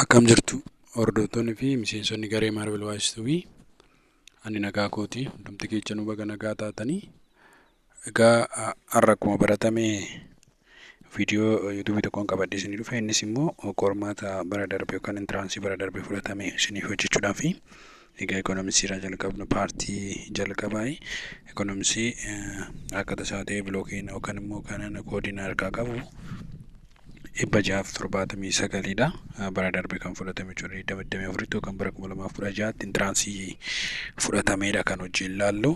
Akkam jirtu hordoftoonni fi miseensonni garee Marvel Waayistuu ani nagaa kooti hundumti keessanuu baga nagaa taatanii egaa har'a akkuma baratame viidiyoo yuutuubii tokkoon qabadhee isinii dhufe innis immoo qormaata bara darbe yookaan intiraansii bara darbe fudhatame isiniif hojjechuudhaaf egaa ikoonoomisiirraa jalqabna paartii jalqabaa ikoonoomsii akka tasaa ta'e bilookiin yookaan immoo kan koodiin harkaa qabu 679 bara darbe kan fudhatame jechuudha. 2024 kan bara 2016 intiraansii fudhatameedha kan hojii ilaallu.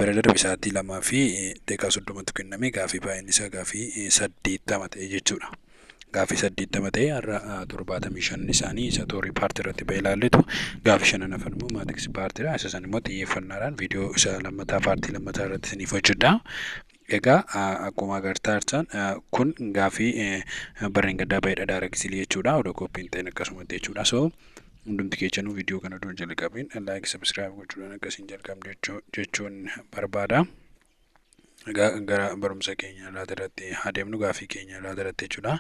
Bara darbe sa'aatii 2 fi daqiiqaa 30 kenname gaafii baay'inni isaa gaafii 80 ta'e jechuudha. Gaafii 80 ta'e har'a 75 isaanii isa toorii paartii irratti ba'ee ilaalletu gaafii 5 hafan immoo maatiksii paartiidha. Isa san immoo xiyyeeffannaadhaan viidiyoo isa lammataa paartii lammataa irratti isiniif hojjedha. Egaa akkuma agartaa jirtan kun gaafii bara gaddaa ba'eedha daareeksilii jechuudha. Odoo kooppiin ta'in akkasumatti jechuudha. So hundumti keessanuu viidiyoo kana dura jalqabeen laayik sabiskiraayib gochuudhaan akkasiin jalqabne jechuun barbaada. Egaa gara barumsa keenya laata irratti adeemnu gaafii keenya laata irratti jechuudha.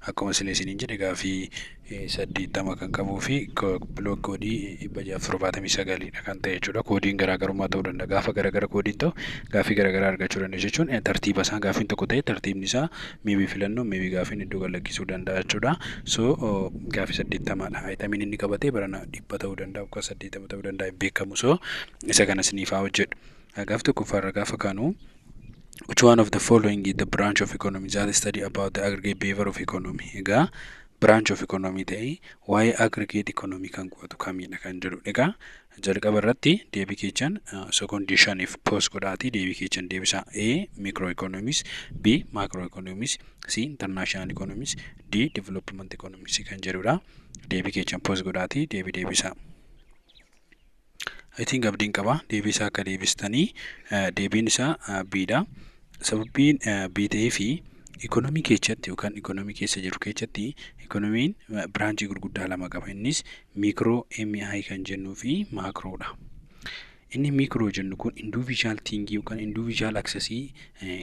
Akkuma silee isiniin jedhe gaafii 80 kan qabuu fi bilook koodii 679 kan ta'e jechuudha. Koodiin garaagarummaa ta'uu danda'a. Gaafa garaagara koodiin ta'u gaafii garaagaraa argachuu dandeessu jechuun tartiiba isaa gaafiin tokko ta'e tartiibni isaa miibii filannoo miibii gaafiin iddoo gallakkisuu danda'a jechuudha. So gaafii 80dha. Ayitamiin inni qabatee barana 100 ta'uu danda'a yookaan 80 ta'uu danda'a beekamu. So isa kana isiniif haa hojjedhu. Gaaf tokkoffaarra gaafa kaanu which one of the following is the branch of economy that study about the aggregate behavior of economy? Egaa branch of economy ta'e waa'ee aggregate economy kan qo'atu kamidha kan jedhu. Egaa jalqaba irratti deebii keechan condition if post godhaati deebii keechan deebisaa A microeconomics, B macroeconomics, C international economics, D development economics kan jedhudha. Deebii keechan post godhaati deebisaa. I think abdiin qaba deebii isaa akka deebistanii deebiin isaa B'dha. Sababiin B ta'ee fi ikonomii keessatti yookaan ikonomii keessa jiru keessatti ikonomiin biraanchii gurguddaa lama qaba. Innis miikroo MI kan jennuu fi maakroodha. Inni miikroo jennu kun individual thinking yookaan individual accessii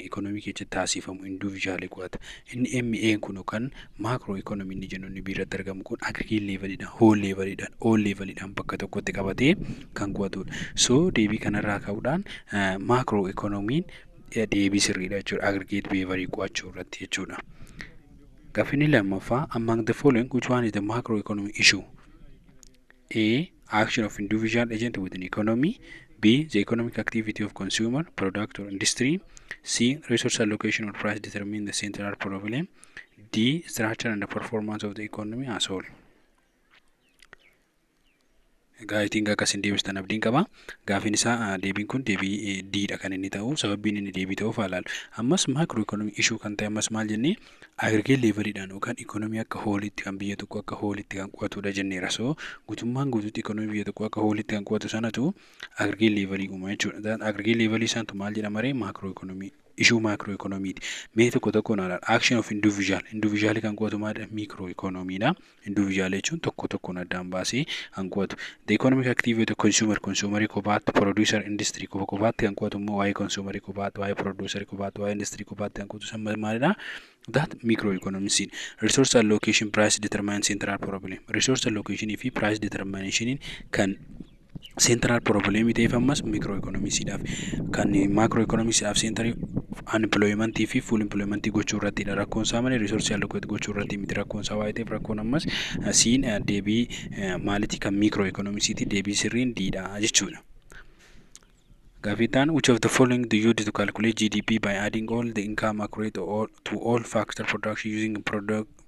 ikonomii keessatti taasifamu individual qo'ata. Inni MA kun yookaan maakro ikonomii inni jennu inni biirratti argamu kun aggregate levelidhaan, whole levelidhaan, all levelidhaan bakka tokkotti qabatee kan qo'atudha. So deebii kanarraa ka'uudhaan maakro ikonomiin deebii sirriidha jechuudha. Aggregate behavior qo'achuu irratti jechuudha. Gaaffiin lammaffaa among the following which one is the macroeconomic issue? A action of individual agent within economy, B the economic activity of consumer, product or industry, C resource allocation or price determine the central problem, D structure and the performance of the economy as whole. Gaafiin akkasiin deebistan abdiin qaba. Gaafiin isaa deebiin kun deebii D'dha kan inni ta'u. Sababiin inni deebii ta'uuf ilaalu. Ammas macroeconomic issue kan ta'e ammas maal jennee aggregate levelidhaan yookaan economy akka whole'itti kan biyya tokko akka whole'itti kan qo'atudha jenneera. So guutummaan guutuutti economy biyya tokko akka whole'itti kan qo'atu sanatu aggregate levelii uuma jechuudha. Aggregate levelii isaantu maal jedhamaree macroeconomy issue macroeconomy. Mee tokko tokkoon haala action of individual kan qo'atu maal microeconomyidha. Individual jechuun tokko tokkoon addaan baasee kan qo'atu. The economic activity of consumer kobaatti producer industry kobaatti kan qo'atu immoo waa'ee consumer kobaatti waa'ee producer kobaatti waa'ee industry kobaatti kan qo'atu san maalidha? That microeconomics. Resource allocation price determine central problem. Resource allocation fi price determination kan central problem ta'eef ammas microeconomics dhaaf kan macroeconomics dhaaf central unemployment fi full employment gochuu irratti rakkoon isaa malee resource allocate gochuu irratti miti rakkoon isaa waa'ee ta'eef rakkoon ammas siin deebii maaliti kan microeconomics ti deebii sirriin D'dha jechuudha. Gaafitaan which of the following do you use to calculate GDP by adding all the income accrued to all factor production using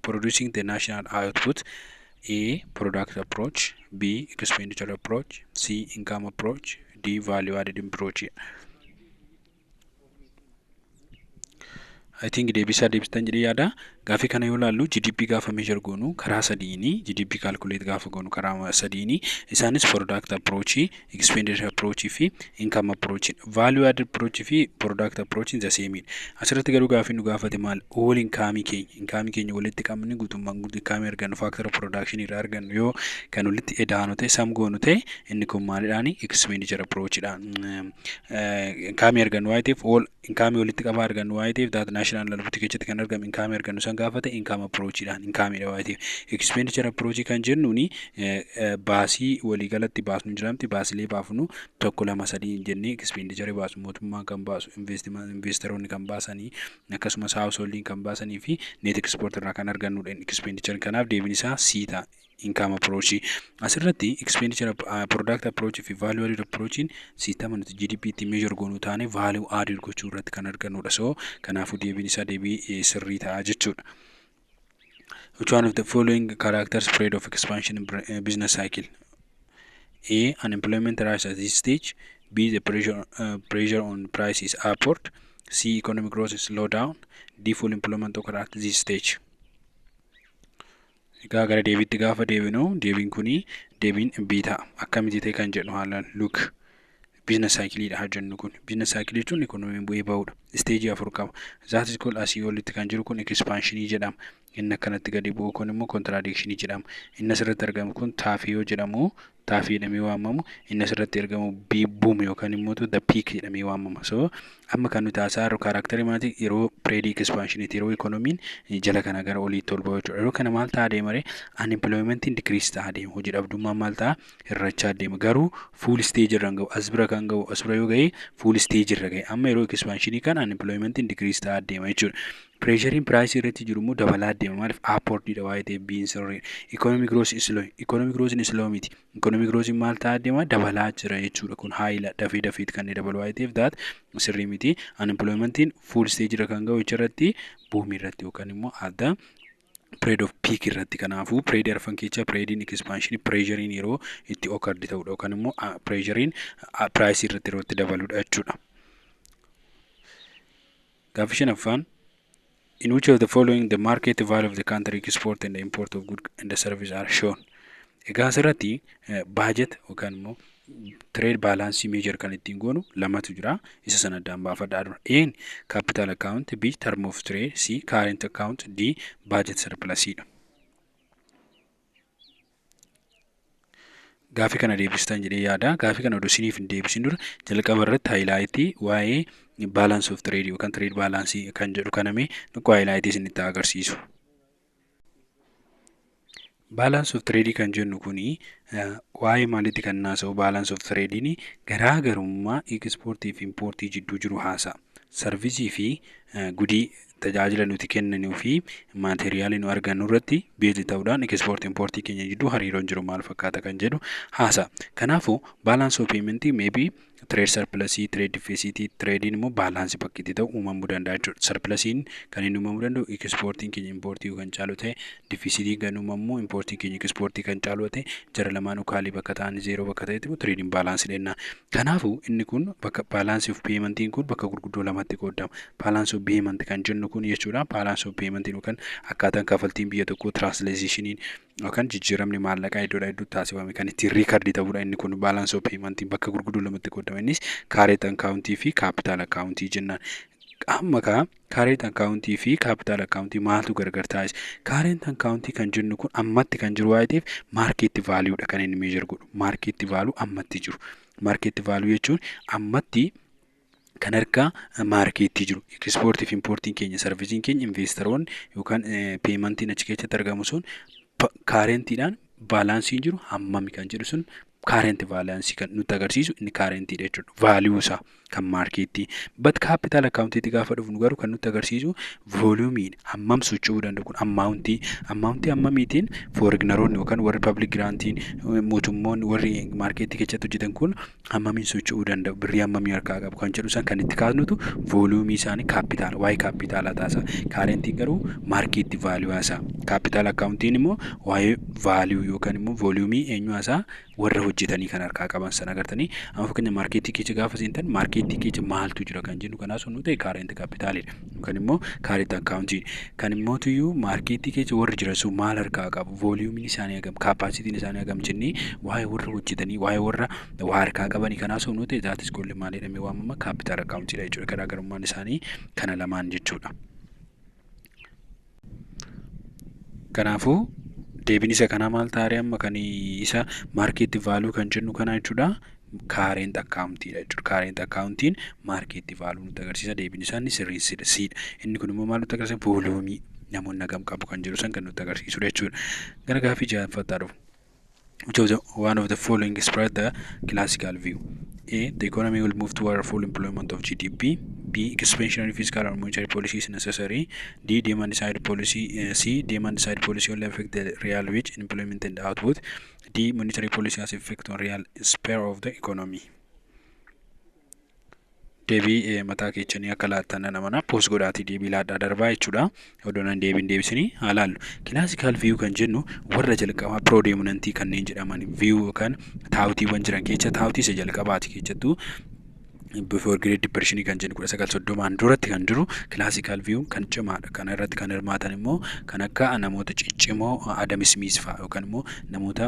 producing the national output? A product approach, B expenditure approach, C income approach, D value added approach. I think deebistan jedhee yaada. Gaafii kana yoo ilaallu GDP gaafa measure goonu karaa sadiini GDP calculate gaafa goonu karaa sadiini isaanis product approach, expenditure approach fi income approach. Value added approach fi product approach the same. Asirratti garuu gaafii nu gaafate maal all income keenya walitti qabne guutummaan guutuu income argannu factor of production irraa argannu yoo kan walitti edaanu ta'e sam goonu ta'e inni kun maalidhaani expenditure approach dha. Income argannu waa'ee ta'eef all income walitti qabaa argannu waa'ee ta'eef that national level keessatti kan argamu income argannu san gaafa ta'e income approachidhaan incomeedha waan ta'eef. Expenditure approach kan jennuuni baasii waliigalatti baasnu jiramti baasilee baafnu tokko lama sadii jennee expenditure baasu mootummaan kan baasu investeroonni kan baasanii akkasumas householding kan baasanii fi net export irraa kan argannudha expenditure kanaaf deebiin isaa siita income approach. Asirratti expenditure product approach fi value added approach siitama nuti GDP itti measure goonu taane value added gochuu irratti kan argannudha. So kanaafuu deebiin isaa deebii sirrii ta'a jechuudha. Which one of the following characters spread of expansion in business cycle? A. Unemployment rise at this stage. B. The pressure on price is upward. C. Economic growth is slow down. D. Full employment occur at this stage. Egaa gara deebiitti gaafa deebinu deebiin kuni deebiin B ta'a. Akkamitti ta'e kan jedhu haalaan look. Business cycle dha jennu kun. Business cycle jechuun economy bu'ee bahudha. Stage afur qaba. That is called asii olitti kan jiru kun expansion jedhama. Inni akkanatti gadi bu'u kun immoo contraction jedhama. Inni asirratti argamu kun taafii yoo jedhamu taafii jedhamee waamamu. Inni asirratti argamu boom yookaan immoo the peak jedhamee waamama. So amma kan nuti haasaa jiru kaaraakterii maatii yeroo pre expansion yeroo economy jala kana gara oliitti ol ba'u jechuudha. Yeroo kana maal ta'a deemare unemployment decrease ta'a deema. Hojii dhabdummaa maal ta'a hir'achaa deema. Garuu full stage irra gahu as bira kan gahu as bira yoo gahe full stage irra gahe. Amma yeroo expansion kan unemployment decrease ta'a deema jechuudha. Pressurein price irratti jiru immoo dabalaa deema. Maaliif upward dha waa'ee ta'e biin sirrii. Economic growth is slow. Economic growth is slow miti. Economic growth maal ta'a deema dabalaa jira jechuudha. Kun haayila dafee dafeet kan dabalu waa'ee ta'eef that sirrii miti. Unemploymentiin full stage irra kan gahu irratti boom irratti yookaan immoo adda period of peak irratti. Kanaafuu period arfan keessa periodin expansion pressurein yeroo itti occurred ta'udha yookaan immoo pressurein price irratti yeroo itti dabaludha jechuudha. Gaaffii shanaffaan in which of the following the market value of the country export and the import of goods and the service are shown? Egaa asirratti budget yookaan immoo trade balance measure kan ittiin goonu lamatu jira. Isa sana addaan baafadhaa. A. Capital account. B. Term of trade. C. Current account. D. Budget surplus dha. Gaaffii kana deebistan jedhee yaada. Gaaffii kana oduu isiniif hin deebisin dura jalqaba irratti highlight waa'ee balance of trade yookaan trade balance kan jedhu kaname nuko highlight isinitti agarsiisu. Balance of trade kan jennu kuni waa'ee maalitti kan naasa'u balance of trade ni garaagarummaa export fi import jidduu jiru haasa. Service fi gudii tajaajila nuti kennanuu fi materiyaal nu argannu irratti beezi ta'uudhaan export import keenya jidduu hariiroon jiru maal fakkaata kan jedhu haasa. Kanaafuu balance of payment maybe trade surplus, trade deficit, trade immoo balance bakkitti ta'u uumamuu danda'a jechuudha. Surplusiin kan inni uumamuu danda'u exportiin keenya importii kan caalu ta'e deficitiin kan uumamu importii keenya exportii kan caalu ta'e jara lamaan ukaalii bakka ta'an zero bakka ta'etti trading balance dhenna. Kanaafuu inni kun bakka balance of payment kun bakka gurguddoo lamatti qoodama. Balance of payment kan jennu kun jechuudha. Balance of payment yookaan akkaataan kafaltiin biyya tokkoo translationiin yookaan jijjiiramni maallaqaa iddoodhaa iddootti taasifame kan ittiin record ta'udha. Inni kun balance of payment bakka gurguddoo lamatti qoodama. Innis current account fi capital account jennaan. Amma current account fi capital account maaltu gargar taasisa? Current account kan jennu kun ammatti kan jiru waa'ee ta'eef market value dha kan inni measure godhu. Market value ammatti jiru. Market value jechuun ammatti kan harka markeetti jiru. Export fi importiin keenya servicing keenya investoroonni yookaan paymentiin achi keessatti argamu sun currentidhaan baalaansiin jiru hammami kan jedhu sun current balance kan nutti agarsiisu inni current dha jechuudha. Value isaa kan markeetti. But capital account itti gaafa dhufnu garuu kan nutti agarsiisu volume hammam socho'uu danda'u kun amount hammamiitiin foreigneroonni yookaan warri public grantiin mootummoonni warri markeetti keessatti hojjetan kun hammamiin socho'uu danda'u birrii hammamii harkaa qabu kan jedhu san kan itti kaasnutu volume isaanii capital waa'ee capital taasa. Current garuu market value isaa. Capital account immoo waa'ee value yookaan immoo volume eenyu isaa warra hojjetanii kan harkaa qaban sana agartanii amma fakkeenya markeetii keessa gaafa seentan markeetii keessa maaltu jira kan jennu kanaas nu ta'e current capital dha yookaan immoo current account kan immoo tuyyuu markeetii keessa warri jira sun maal harkaa qabu volume isaanii hagam capacity isaanii hagam jennee waa'ee warra hojjetanii waa'ee warra waa harkaa qabanii kanaas nu ta'e zaatis golle maal jedhamee waamama capital account dha jechuudha. Garaagarummaan isaanii kana lamaan jechuudha. Kanaafuu deebiin isa kanaa maal taaree amma kan isa market value kan jennu kana jechuudha. Current account dha jechuudha. Current accountiin market value nutti agarsiisa. Deebiin isaa inni sirriisidha. Inni kun immoo maal nutti agarsiisa? Volume namoonni hagam qabu kan jiru san kan nutti agarsiisudha jechuudha. Gara gaaffii ja'affaatti dhufu. Which of the one of the following spread the classical view? A. The economy will move toward full employment of GDP. B. Expansionary fiscal and monetary policy is necessary. D. Demand side policy. C. Demand side policy only affect the real wage, employment and output. D. Monetary policy has effect on real sphere of the economy. Deebii mataa keechanii akka laattan namana poos godhaatii deebii laadhaa darbaa jechuudha. Odoonaan deebisanii haa laallu. Classical view kan jennu warra jalqabaa predominantii kanneen jedhaman view yookaan taawutiiwwan jiran keessa taawutii isa jalqabaati keessattuu before Great Depression kan jennu 1930 duratti kan jiru classical view kan cimaadha. Kana irratti kan hirmaatan immoo kan akka namoota ciccimoo Adam Smith fa'a yookaan immoo namoota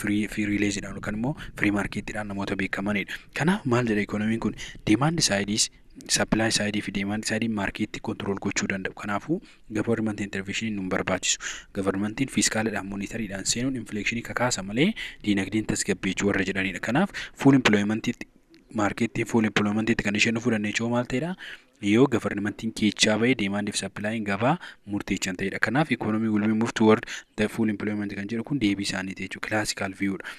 free releaseedhaan yookaan immoo free marketidhaan namoota beekamanidha. Kanaaf maal jedha economiin kun demand sides supply side fi demand side market control gochuu danda'u. Kanaafuu government intervention nun barbaachisu. Governmentiin fiskaalidhaan monetaryidhaan seenuun inflekshinii kakaasa malee diinagdeen tasgabbeechuu warra jedhanidha. Kanaaf full employment marketing full employment kan isheen fudhannee choo maal ta'edha yoo governmentiin keechaa ba'ee demand if supply gabaa murteechan ta'edha. Kanaaf economy will be moved toward the full employment kan jedhu kun deebii isaaniiti jechuudha. Classical view dha.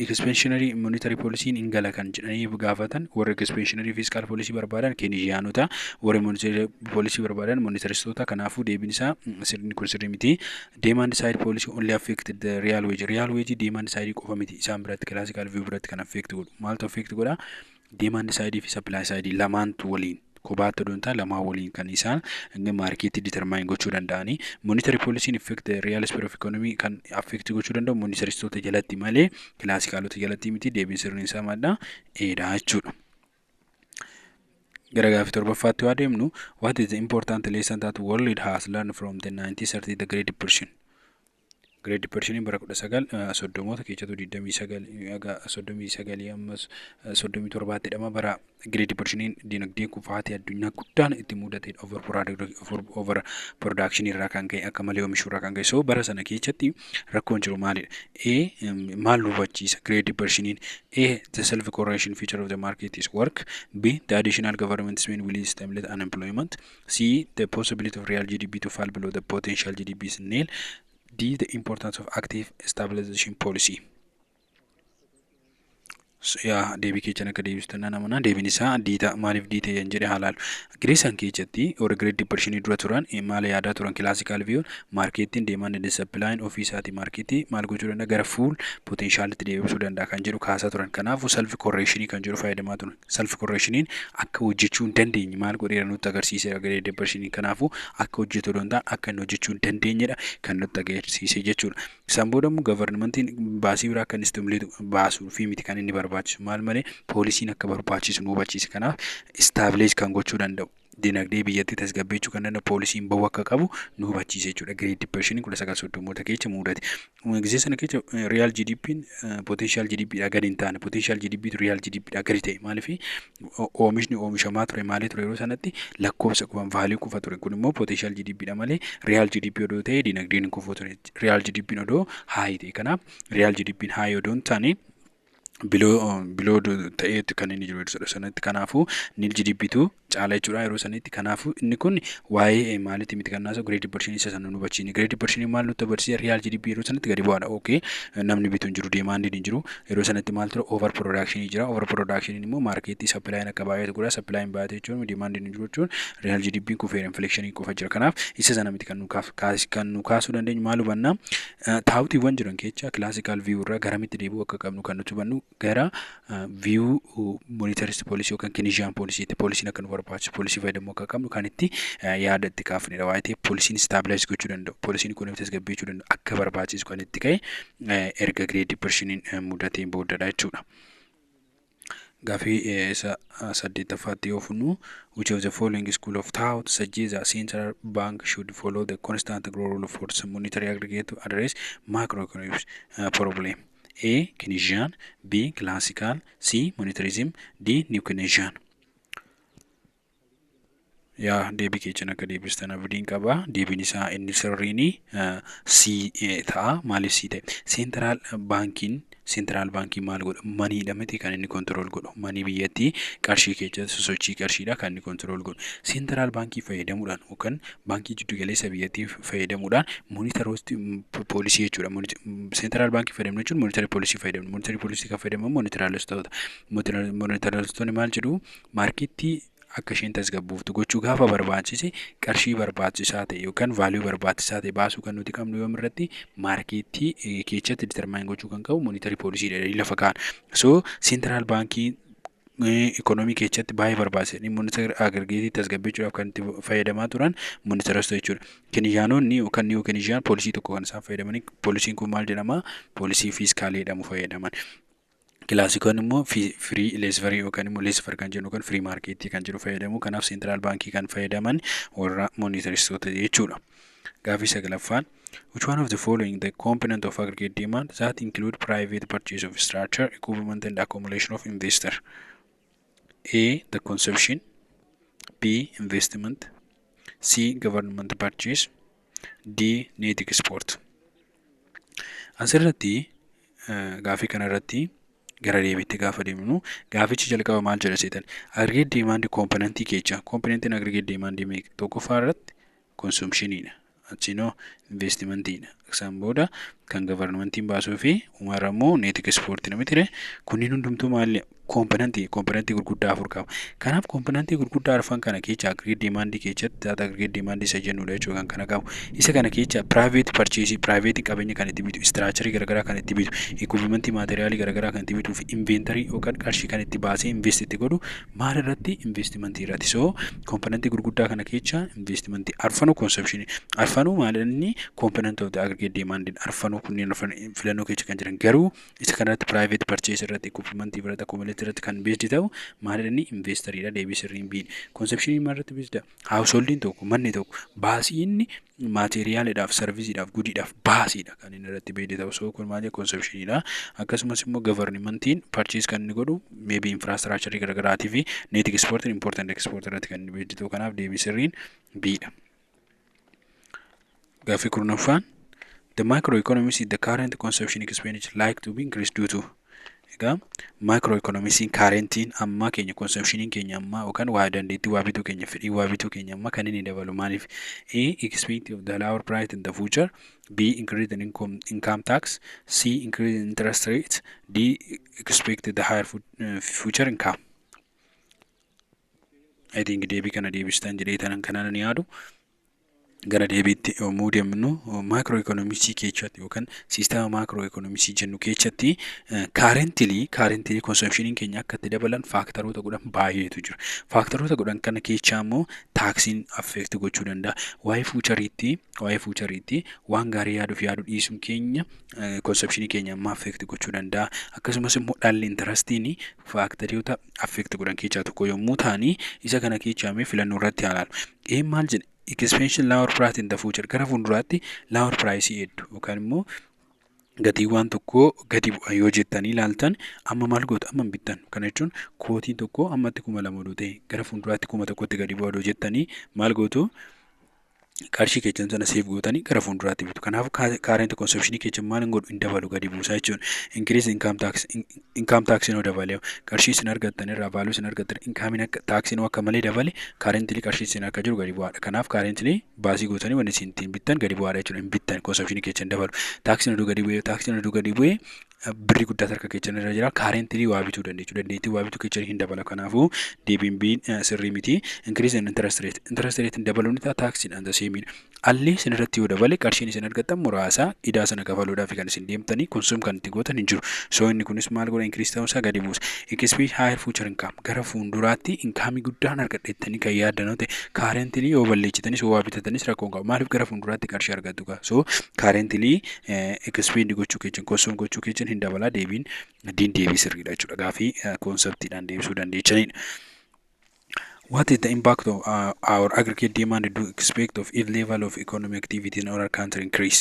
Expansionary monetary policy ingala kan jedhanii gaafatan warra expansionary fiscal policy barbaadan Keynesianota warra monetary policy barbaadan monetaristoota. Kanaafuu deebiin isaa sirni kun sirrii miti. Demand side policy only affected the real wage demand side qofa miti isaan biratti classical view biratti kan affect godhu. Maaltu affect godha? Demand side fi supply side lamaantu waliin kobaatti doontaa lamaa waliin kan isaan market determine gochuu danda'ani. Monetary policy affect the real sphere of economy kan affect gochuu danda'u monetaristoota jalatti malee classicalota jalatti miti. Deebiin sirriin isaa madda eedha jechuudha. Gara gaaffii torbaffaatti waa deemnu what is the important lesson that world has learned from the 1930 the Great Depression? Great Depression bara 1930 keessattuu 29 ammas 37 dhama bara Great Depression dinagdee kufaatii addunyaa guddaan itti mudate over production irraa kan ka'e akka malee oomishuu irraa kan ka'e. So bara sana keessatti rakkoon jiru maalidha? A. maal hubachiisa Great Depression? A. The self correction feature of the market is work. B. The additional government spending will stimulate unemployment. C. The possibility of real GDP to fall below the potential GDP is nil. D. The importance of active stabilization policy. yaa deebii keechan akka deebistannaa namana deebiin isaa diita maaliif diita yan jedhe haalaalu. Greesan keechatti or Great Depression dura turan maal yaadaa turan classical view marketiin demand and supply ofii isaati marketii maal gochuu danda'a gara full potentiality deebisuu danda'a kan jedhu kaasaa turan. Kanaafuu self correction kan jedhu fayyadamaa turan. Self correction akka hojjechuu hin dandeenye maal godheera nutti agarsiiseera Great Depression. Kanaafuu akka hojjetuu danda'an akka hin hojjechuu hin dandeenyedha kan nutti agarsiise jechuudha. Isaan boodammoo governmentiin baasii biraa kan stimulate baasuu fi miti kan inni barbaachisu maal malee poolisiin akka barbaachisu nu hubachiisa. Kanaaf establish kan gochuu danda'u dinagdee biyyatti tasgabbeechuu kan danda'u poolisiin bahu akka qabu nu hubachiisa jechuudha. Great Depression 1930 keessa mudate. Gizee sana keessa real GDP potential GDP dha gadi hin taane potential GDP real GDP dha gadi ta'e maaliif oomishni oomishamaa ture maalii ture yeroo sanatti lakkoofsa kuban value kufa ture. Kun immoo potential GDP dha malee real GDP odoo ta'e dinagdeen kufa ture. Real GDP odoo high ta'e. Kanaaf real GDP high odoo hin taane below ta'eetti kan inni jiru jechuudha sanatti. Kanaafuu nil GDP tu caala jechuudha yeroo sanatti. Kanaafuu inni kun waa'ee maalitti miti kannaasa Great Depression isa sana nu hubachiisne. Great Depression maal nutti agarsiisa real GDP yeroo sanatti gadi bu'aadha. Okay namni bitu hin jiru demand hin jiru yeroo sanatti maal ture over production jira. Over production immoo market supply akka baay'atu godha. Supply baay'ate jechuun demand hin jiru jechuun real GDP kufee inflation kufa jira. Kanaaf isa sana miti kan nu kaasuu dandeenyu maal hubanna taawutiiwwan jiran keessa classical view irraa garamitti deebi'uu akka qabnu kan nuti hubannu gara view monetarist policy yookaan Keynesian policy itti poolisiin akka nu barbaachisu poolisii fayyadamuu akka qabnu kan itti yaada itti kaafnedha. Waa'ee ta'e poolisiin stabilize gochuu danda'u poolisiin kun tasgabbeechuu danda'u akka barbaachisu kan itti ka'e erga Great Depression mudateen booddadha jechuudha. Gaafii isa 8ffaatti yoo fudhannu which of the following school of thought suggests that central bank should follow the constant growth of force monetary aggregate to address macroeconomic problem? A. Keynesian. B. Classical. C. Monetarism. D. New Keynesian. yaa deebii keechan akka deebistan abdiin qaba. Deebiin isaa inni sirriini C ta'a. Maaliif C ta'e? Central banking Central baankii maal godha? Maniidha miti kan inni control godhu. Manii biyyattii qarshii keessatti sosochii qarshiidha kan inni control godhu. Central baankii fayyadamuudhaan yookaan baankii jiddu galeessa biyyattii fayyadamuudhaan monitarooti poolisii jechuudha. Central baankii fayyadamu jechuun monitary poolisii fayyadamu. Monitary poolisii kan fayyadamu monitaraalistoota. Monitaraalistoonni maal jedhu maarkeettii akka isheen tasgabbuuftu gochuu gaafa barbaachise qarshii barbaachisaa ta'e yookaan vaaluu barbaachisaa ta'e baasuu kan nuti qabnu yoom irratti maarkeettii keessatti determine gochuu kan qabu monitary poolisiidha lafa kaan. So central baankii ikonoomii keessatti baay'ee barbaachisaadha. Monitary aggregateii tasgabbeessuudhaaf kan itti fayyadamaa turan monitaraalistoota jechuudha. Keeniyaanonni yookaan niiwoo Keeniyaan poolisii tokko kan isaan fayyadamanii poolisiin kun maal jedhama? Poolisii fiiskaalii jedhamu fayyadaman. Kilaasikoon immoo firii leesfarii yookaan immoo leesfar kan jennu kan firii maarkeettii kan jedhu fayyadamu. Kanaaf seentiraal baankii kan fayyadaman warra monitaristoota jechuudha. Gaaffii sagalaffaan which one of the following the component of aggregate demand that include private purchase of structure, equipment and accumulation of investor? A. The consumption. B. Investment. C. Government purchase. D. Net export. Asirratti gaaffii kanarratti gara deebiitti gaafa deemnu gaafichi jalqaba maal jedha seetan aggregate demand componentii keessa componentiin aggregate demand meeqa tokkoffaa irratti consumptioniidha achinoo investmentiidha isaan booda kan governmentiin baasuu fi umarammoo net export namitire kunniin hundumtuu maal componentii gurguddaa afur qaba. Kanaaf componentii gurguddaa arfan kana keessa aggregate demand keessatti data aggregate demand isa jennudha jechuudha kan kana qabu. Isa kana keessa private purchase private qabeenya kan itti bitu structure garagaraa kan itti bitu equipment materiaalii garagaraa kan itti bituu fi inventory yookaan qarshii kan itti baasee invest itti godhu maal irratti investment irratti. So componentii gurguddaa kana keessa investment arfanuu consumption arfanuu maal inni component of the aggregate demand arfanuu kunniin filannoo keessa kan jiran garuu isa kanarratti private purchase irratti equipment irratti accumulate irratti kan beesdi ta'u maal inni investoriidha deebisirriin biin consumption irratti beesda householding tokko manni tokko baasii inni materiaalidhaaf serviisiidhaaf gudiidhaaf baasiidha kan inni irratti beesdi ta'u so kun maal consumptionidha. Akkasumas immoo governmentiin purchase kan inni godhu maybe infrastructure garaagaraatii fi net export and import and export irratti kan inni beesdi ta'u kanaaf deebisirriin biidha. Gaaffii kurnaffaan the microeconomics is the current consumption expenditure like to be increased due to microeconomics currentiin amma keenya consumption keenya amma yookaan waa dandeettii waa bituu keenya fedhii waa bituu keenya amma kan inni dabalu maaliif A. Expected of the lower price in the future. B. Increase in income tax. C. Increase in interest rates. D. Expected the higher future income. I think deebii kana deebistan jedhee tanan kanaan ni yaadu. Gara deebiitti yommuu deemnu macroeconomics keessatti yookaan sistema macroeconomics jennu keessatti currently consumption keenya akka itti dabalan faaktaroota godhan baay'eetu jira. Faaktaroota godhan kana keessaa immoo taaksiin affect gochuu danda'a. Waa'ee fuuchariitti waan gaarii yaaduu dhiisuun keenya consumption keenya amma affect gochuu danda'a. Akkasumas immoo dhalli interestiini faaktaroota affect godhan keessaa tokko yommuu ta'ani isa kana keessaa filannoo irratti ilaalu. Maal jedhe expansion lower price in the future gara fuulduraatti lower price hedduu yookaan immoo gatiiwwan tokko gadi bu'aa yoo jettanii ilaaltan amma maal gootu amma bittan kana jechuun kootii tokko ammatti 2,000 ta'e gara fuulduraatti 1,000tti gadi bu'aa jettanii maal gootu qarshii keessan sana seef gootanii gara fuulduraatti bitu. Kanaaf current consumption keessan maal hin godhu hin dabalu gadi buusaa jechuudha. Increase income tax noo dabale qarshii isin argattan irraa value isin argattan income tax noo akka malee dabale currently qarshii isin akka jiru gadi bu'aadha. Kanaaf currently baasii gootanii wanni isin bittan gadi bu'aadha jechuudha. Hin bittan consumption keessan dabalu. Tax noo gadi bu'ee birri guddaa harka keessan irra jira currently waa bituu dandeettii waa bituu keessan hin dabala. Kanaafuu deebiin biin sirrii miti. Increase in interest rate hin dabaluun taxi and the same allee isin irratti yoo dabale qarshiin isin argattan muraasa idaa sana kafaluudhaaf kan isin deemtanii consume kan itti gootan hin jiru. So inni kunis maal godha increase ta'uu isaa gadi buusa. Expect higher future income gara fuulduraatti income guddaan argadheettanii kan yaaddan ta'e currently yoo balleessitanis waa bitatanis rakkoon qabu. Maaliif gara fuulduraatti qarshii argattu kaa. So currently expect gochuu keessan consume gochuu keessan hin dabala deebiin deebii sirriidha jechuudha. Gaafii konseptiidhaan deebisuu dandeechanidha. What is the impact of our aggregate demand do expect of if level of economic activity in our country increase?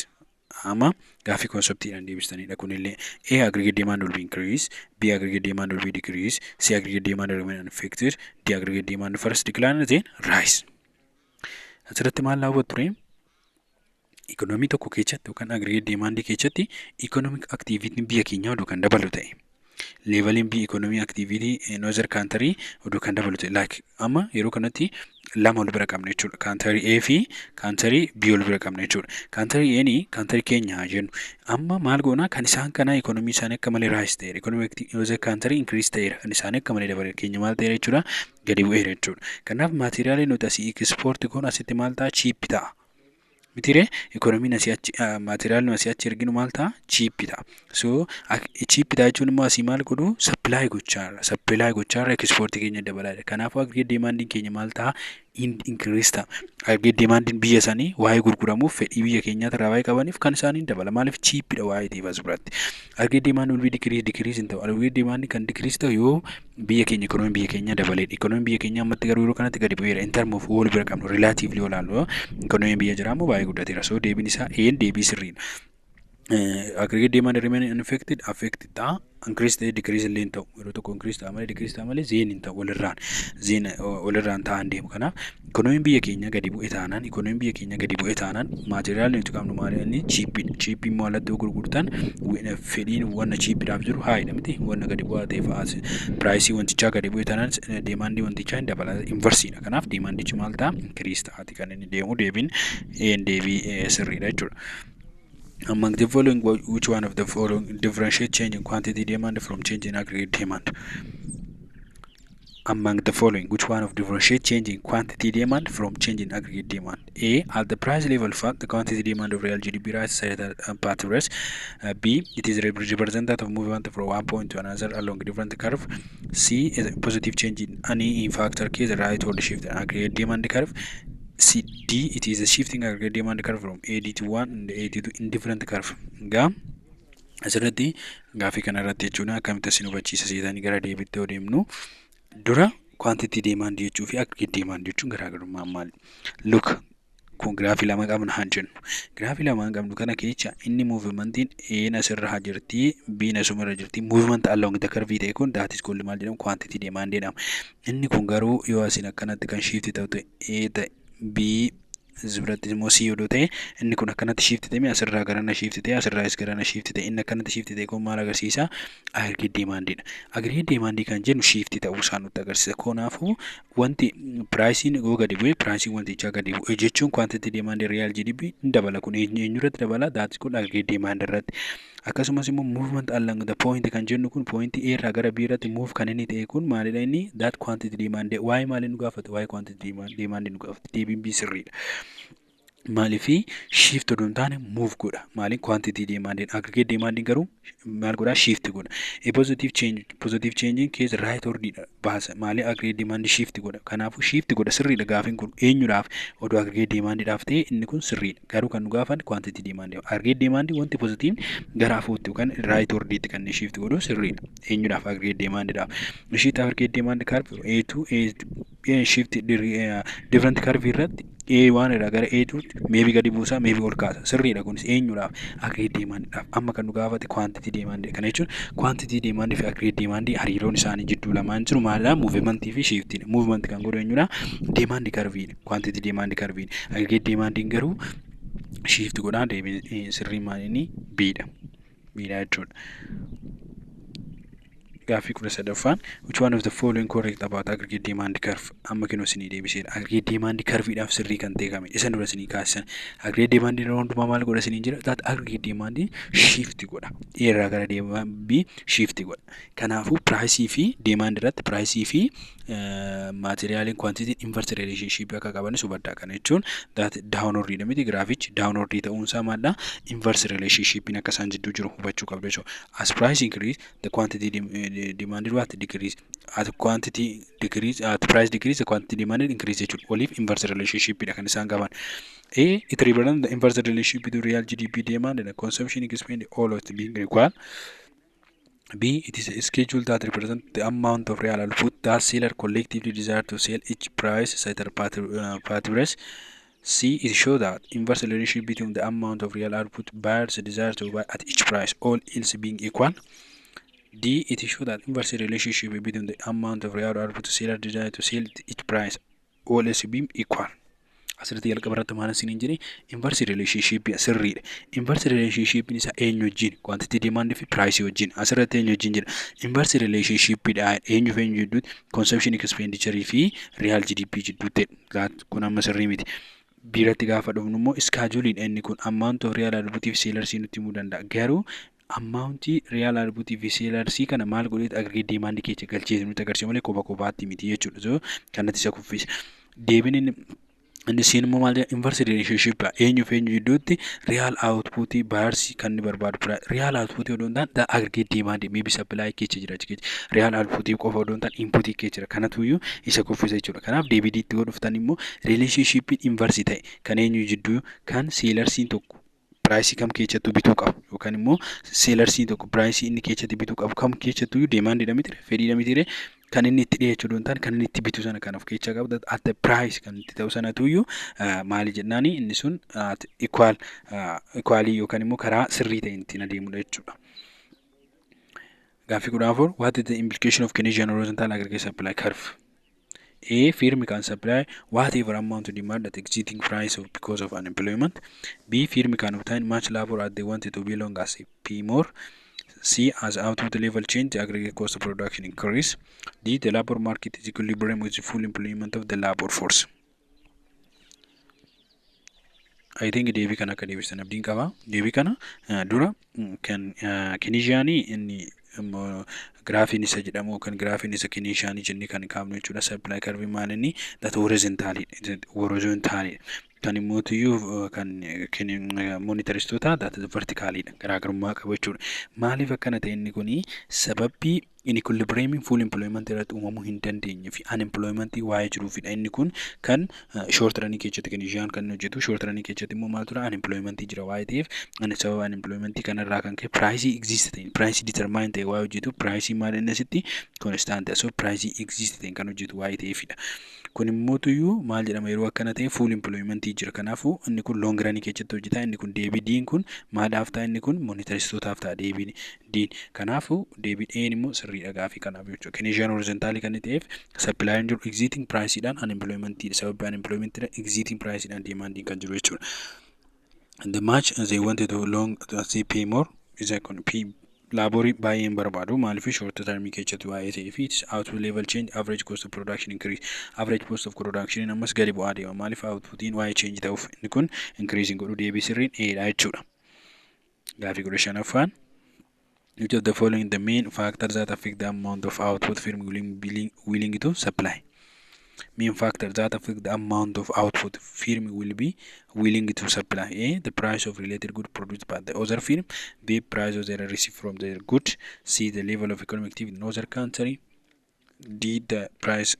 Ama gaafii konseptiidhaan deebistanidha kunillee A. Aggregate demand will be increase. B. Aggregate demand will be decrease. C. Aggregate demand will remain unaffected. D. Aggregate demand first decline then rise. Asirratti maal laawwatu ture? Ikonoomii tokko keessatti yookaan aggregate demand keessatti economic activity biyya keenyaa oduu kan dabalu ta'e. Leeveliin biyya economic activity in other country oduu kan dabalu ta'e. Like amma yeroo kanatti lama wal bira qabna jechuudha. Country A fi country B wal bira qabna jechuudha. Country A ni country keenya haa jennu. Amma maal goona kan isaan kana economy isaanii akka malee rise ta'eera. Economic other country increase ta'eera. Kan isaanii akka malee dabaleera. Keenya maal ta'eera jechuudha? Gadi bu'eera jechuudha. Kanaaf maateriyaaliin nuti asii export goon asitti maal ta'a? Cheap ta'a. Mitire economiin asii achi maateriyaaliin asii achi erginu maal ta'a? Cheap ta'a. So cheap ta'a jechuun immoo asii maal godhu? Supply gochaarra export keenya dabalaadha. Kanaafuu aggregate demanding keenya maal ta'a? Increase ta'a. Aggregate demanding biyya sanii waa'ee gurguramuuf fedhii biyya keenyaa irraa waa'ee qabaniif kan isaanii dabala. Maaliif cheapidha waa'ee tiif as biratti. Aggregate demand will be decrease hin ta'u. Aggregate demand kan decrease ta'u yoo biyya keenya economy biyya keenyaa dabaleedha. Economy biyya keenyaa ammatti garuu yeroo kanatti gadi bu'eera. In term of wal bira qabnu relatively olaallu economy biyya jiraammoo baay'ee guddateera. So deebiin isaa deebii sirriidha. Aggregate demand remain unaffected, affected ta'a. Increase ta'e decrease illee hin ta'u. Yeroo tokko increase ta'a malee decrease ta'a malee zeen hin ta'u walirraan ta'an deemu. Kanaaf economy biyya keenya gadi bu'e taanaan maateriyaaliin nuti qabnu maali? Cheapidha. Cheap immoo alatti yoo gurgurtan fedhiin wanna cheapidhaaf jiru haayidha miti. Wanna gadi bu'aa ta'eef piraayisii wantichaa gadi bu'e taanaan deemandii wantichaa hin dabala. Inversiidha. Kanaaf deemandichi maal ta'a? Increase ta'aati kan inni deemu. Deebiin deebii sirriidha jechuudha. Among the following, which one of the following differentiate change in quantity demand from change in aggregate demand? Among the following, which one of differentiate change in quantity demand from change in aggregate demand? A. At the price level fact, the quantity demand of real GDP rises at path rest. B. It is representative of movement from one point to another along a different curve. C. Is a positive change in any factor case, right or the shift in aggregate demand curve. D. It is a shifting aggregate demand curve from AD to 1 and AD to indifferent curve. Asirratti gaafii kanarratti jechuun akkamitti isin hubachiisa seetanii gara deebiitti yoo deemnu dura quantity demand jechuu fi aggregate demand jechuun garaagarummaan maali? Look, kun giraafii lama qabna haa jennu. Giraafii lama qabnu kana keessa inni movementiin A asirra haa jirti, B asumarra jirti. Movement along the curve ta'e kun that is called maal jedhamu? Quantity demand jedhama. Inni kun garuu yoo asin akkanatti kan shift ta'u ta'e A ta'e B zibratti immoo C yoo ta'e inni kun akkanatti shift ta'e asirraa garana shift ta'e asirraas garana shift ta'e inni akkanatti shift ta'e kun maal agarsiisa? Aggregate demandidha. Aggregate demandii kan jennu shift ta'uu isaa nutti agarsiisa. Kanaafuu wanti piraayisiin yoo gadi bu'e piraayisiin wantichaa gadi bu'e jechuun quantity demand real GDP hin dabala. Kun eenyurratti dabala? That kun aggregate demand irratti. Akkasumas immoo movement along the point kan jennu kun point A irraa gara B irratti move kan inni ta'e kun maalidha inni? That quantity demand. Waa'ee maaliin nu gaafata? Waa'ee quantity demand nu gaafata. Deebiin B sirriidha. Maaliifii shift oduu hin taane move godha. Maaliin quantity demand aggregate demand garuu maal godha? Shift godha. A positive change case right order baasa. Maali aggregate demand shift godha. Kanaafuu shift godha sirriidha gaafiin kun eenyudhaaf oduu aggregate demandidhaaf ta'e inni kun sirriidha. Garuu kan nu gaafan quantity demand. Aggregate demand wanti positive gara afuutti yookaan right ordertti kan shift godhu sirriidha. Eenyudhaaf aggregate demandidhaaf. Shift aggregate demand curve A to A shift different curve irratti A1 irraa gara A2 maybe gadi buusaa maybe ol kaasa sirriidha kunis eenyudhaaf? Aggregate demandidhaaf. Amma kan nu gaafate quantity demand kana jechuun quantity demand fi aggregate demand hariiroon isaanii jidduu lamaan jiru maalidha? Movement fi shift. Movement kan godhu eenyudha? Demand curve. Quantity demand curve. Aggregate demand garuu shift godhaa deebii sirrii maalinni B'dha. B'dha jechuudha. Gaafii 13ffaan which one of the following correct about aggregate demand curve? Amma kinoo isinii deebiseera. Aggregate demand curveidhaaf sirrii kan ta'e kami? Isa dura isinii kaasisan. Aggregate demand yeroo hundumaa maal godha isiniin jira? That aggregate demand shift godha. A irraa gara demand B shift godha. Kanaafuu price fi demand irratti price fi material quantity inverse relationship akka qabanis hubadhaa. Kana jechuun that downward miti graafichi downward ta'uun isaa maalidha? Inverse relationship akka isaan jidduu jiru hubachuu qabdu jechuudha. As price increase the quantity demanded what decrease. At quantity decrease, at price decrease, the quantity demanded increase jechuudha. Waliif inverse relationship dha kan isaan qaban. A. It represents the inverse relationship between real GDP demand and the consumption expended all of it being equal. B. It is a schedule that represents the amount of real output that seller collectively desire to sell each price set at price. C. It shows that inverse relationship between the amount of real output buyers desire to buy at each price, all else being equal. D. It shows that inverse relationship between the amount of real output seller desire to sell at each price, all else being equal. Asirratti jalqabarratti maal isin hin jedhee inverse relationship sirriidha. Inverse relationship isa eenyu wajjin quantity demand fi price wajjin asirratti eenyu wajjin jedha. Inverse relationship dha eenyu fi eenyu jidduutti consumption expenditure fi real GDP jidduutti kun amma sirrii miti. Biiratti gaafa dhufnu immoo schedule inni kun amount of real output fi sales nutti himuu danda'a. Garuu amount real output fi sales kana maal godheet aggregate demand keessa galchee nutti agarsiisu malee kophaa kophaatti miti jechuudha. So kanatti isa kuffisa. Deebiin inni siin immoo maal jedha inverse relationship eenyu fi eenyu jidduutti real output buyers kan inni barbaadu real output odoo hin taane aggregate demand maybe supply keessa jira jechuudha. Real output qofa odoo hin taane input keessa jira. Kanatu iyyuu isa kuffisa jechuudha. Kanaaf deebii itti godhuftan immoo relationship inverse ta'e kan eenyu jidduu kan seelarsiin tokko price kam keessattuu bituu qabu yookaan immoo seelarsiin tokko price inni keessatti bituu qabu kam keessattuu demand miti fedhii miti kan inni itti dhiyeechuu doon ta'an kan inni itti bitu sana kan of keessaa qabu at the price kan itti ta'u sanatu iyyuu maali jennaani inni sun equally yookaan immoo karaa sirrii ta'een ittiin adeemudha jechuudha. Gaaffii 14 what is the implication of Keynesian horizontal aggregate supply curve? A firm can supply whatever amount of demand at existing price because of unemployment. B firm can obtain much labor as they wanted to be long as P more. C as output level change, the aggregate cost of production increase. D the labor market is equilibrium with the full employment of the labor force. I think deebii kana akka deebisan abdiin qaba. Deebii kana dura kan Keynesian inni graafiin isa jedhamu kan graafiin isa Keynesian jennee kan kaafnu jechuudha. Supply curve maal inni that horizontal kan immoo iyyuu kan monitaristoota that vertical garaagarummaa qaba jechuudha. Maaliif akkana ta'e inni kuni sababbii inequilibrium full employment irratti uumamuu hin dandeenye fi unemployment waa'ee jiruufidha. Inni kun kan short run keessatti Keynesian kan hojjetu short run keessatti immoo maal tura unemployment jira waa'ee ta'eef ani sababa unemployment kanarraa kan ka'e price exist ta'e price determine ta'e waa'ee hojjetu price maal inni asitti constant so price exist ta'e kan hojjetu waa'ee ta'eefidha. Kun immoo iyyuu maal jedhama yeroo akkana ta'e full employment jira. Kanaafuu inni kun long run keessatti hojjeta. Inni kun deebii diin kun maadhaaf ta'a inni kun monitariistootaaf ta'a deebii diin. Kanaafuu deebii dheen immoo sirriidha gaafii kanaaf jechuudha. Keynesian horizontal kan ta'eef supply jiru exiting price dhaan unemployment sababbi unemployment exiting price dhaan demand kan jiru jechuudha. And the match they wanted to long to pay more is a P laborii baay'een barbaadu maaliif short term keessatti waa'ee ta'ee fi output level change average cost of production increase average cost of production ammas gadi bu'aa deema maaliif outputiin waa'ee change ta'uuf inni kun increasing godhu deebii sirriin dha jechuudha. Gaafii 15ffaan which of the following the main factors that affect the amount of output firm willing to supply? Main factor that affect the amount of output firm will be willing to supply. A the price of related good produced by the other firm. B price of their received from their good. C the level of economic activity in other country. D the price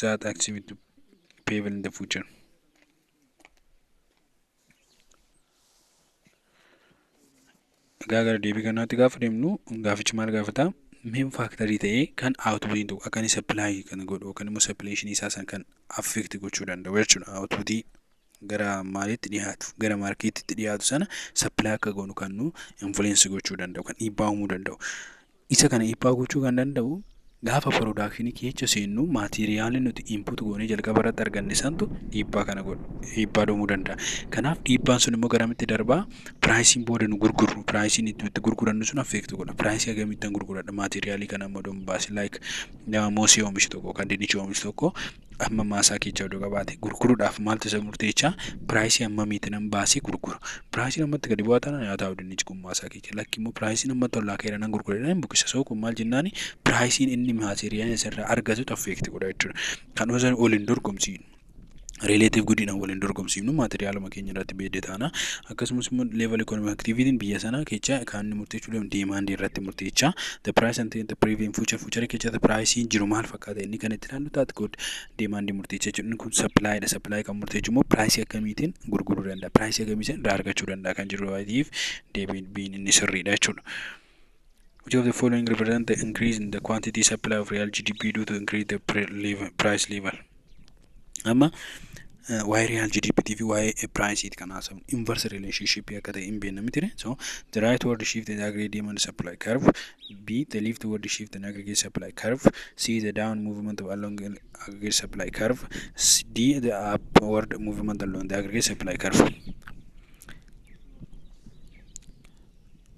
that activity payable in the future. Gaagara deebii kanaatti gaafa deemnu gaafichi maal gaafata? Main factory ta'ee kan outputiin tokko akka inni supply kan godhu yookaan immoo supplyation isaa san kan affect gochuu danda'u jechuudha. Outputii gara maaliitti dhiyaatu gara marketitti dhiyaatu sana supply akka goonu kan nu influence gochuu danda'u kan dhiibbaa uumuu danda'u. Isa kana dhiibbaa gochuu kan danda'u gaafa production keessa seennu materiaalii nuti input goonee jalqaba irratti arganne santu dhiibbaa kana godhu dhiibbaa uumuu danda'a. Kanaaf dhiibbaan sun immoo garamitti darbaa pricing booda nu gurgurru pricing itti gurgurannu sun affect godha. Price agamitti gurguradha materiaalii kana amma doon baasi like moosii oomishu tokko kan dinnichi oomishu tokko amma maasaa keessa odoo qabaate gurguruudhaaf maaltu isa murteessaa price ammamiitti nan baasee gurgura. Price ammatti gadi bu'aa taana nyaataa dinnichi kun maasaa keessa lakki immoo price amma tollaa keera nan gurguradha buqqisa soo kun maal jennaani price inni materiaalii isarraa argatu affect godha jechuudha. Kan osoo waliin dorgomsiin relative guddina waliin dorgomsiifnu materiaaluma keenya irratti beedde taana akkasumas immoo level economic activity biyya sana keessa kan inni murteessuu danda'u demand irratti murteessaa the price and the previous future keessa the price jiru maal fakkaata inni kan itti ilaallu taate good demand murteessaa jechuudha. Kun supply kan murteessu immoo price akkamiitiin gurguruu danda'a price akkamiitiin irraa argachuu danda'a kan jiru waayitiif deebiin inni sirriidha jechuudha. Which of the following represent the increase in the quantity supply of real GDP due to increase the price level? Amma waa'ee real GDP fi waa'ee price kan haasofnu inverse relationship akka ta'e hin beekna miti. So the rightward shift in aggregate demand supply curve, B the leftward shift in aggregate supply curve, C the down movement along the aggregate supply curve, D the upward movement along the aggregate supply curve.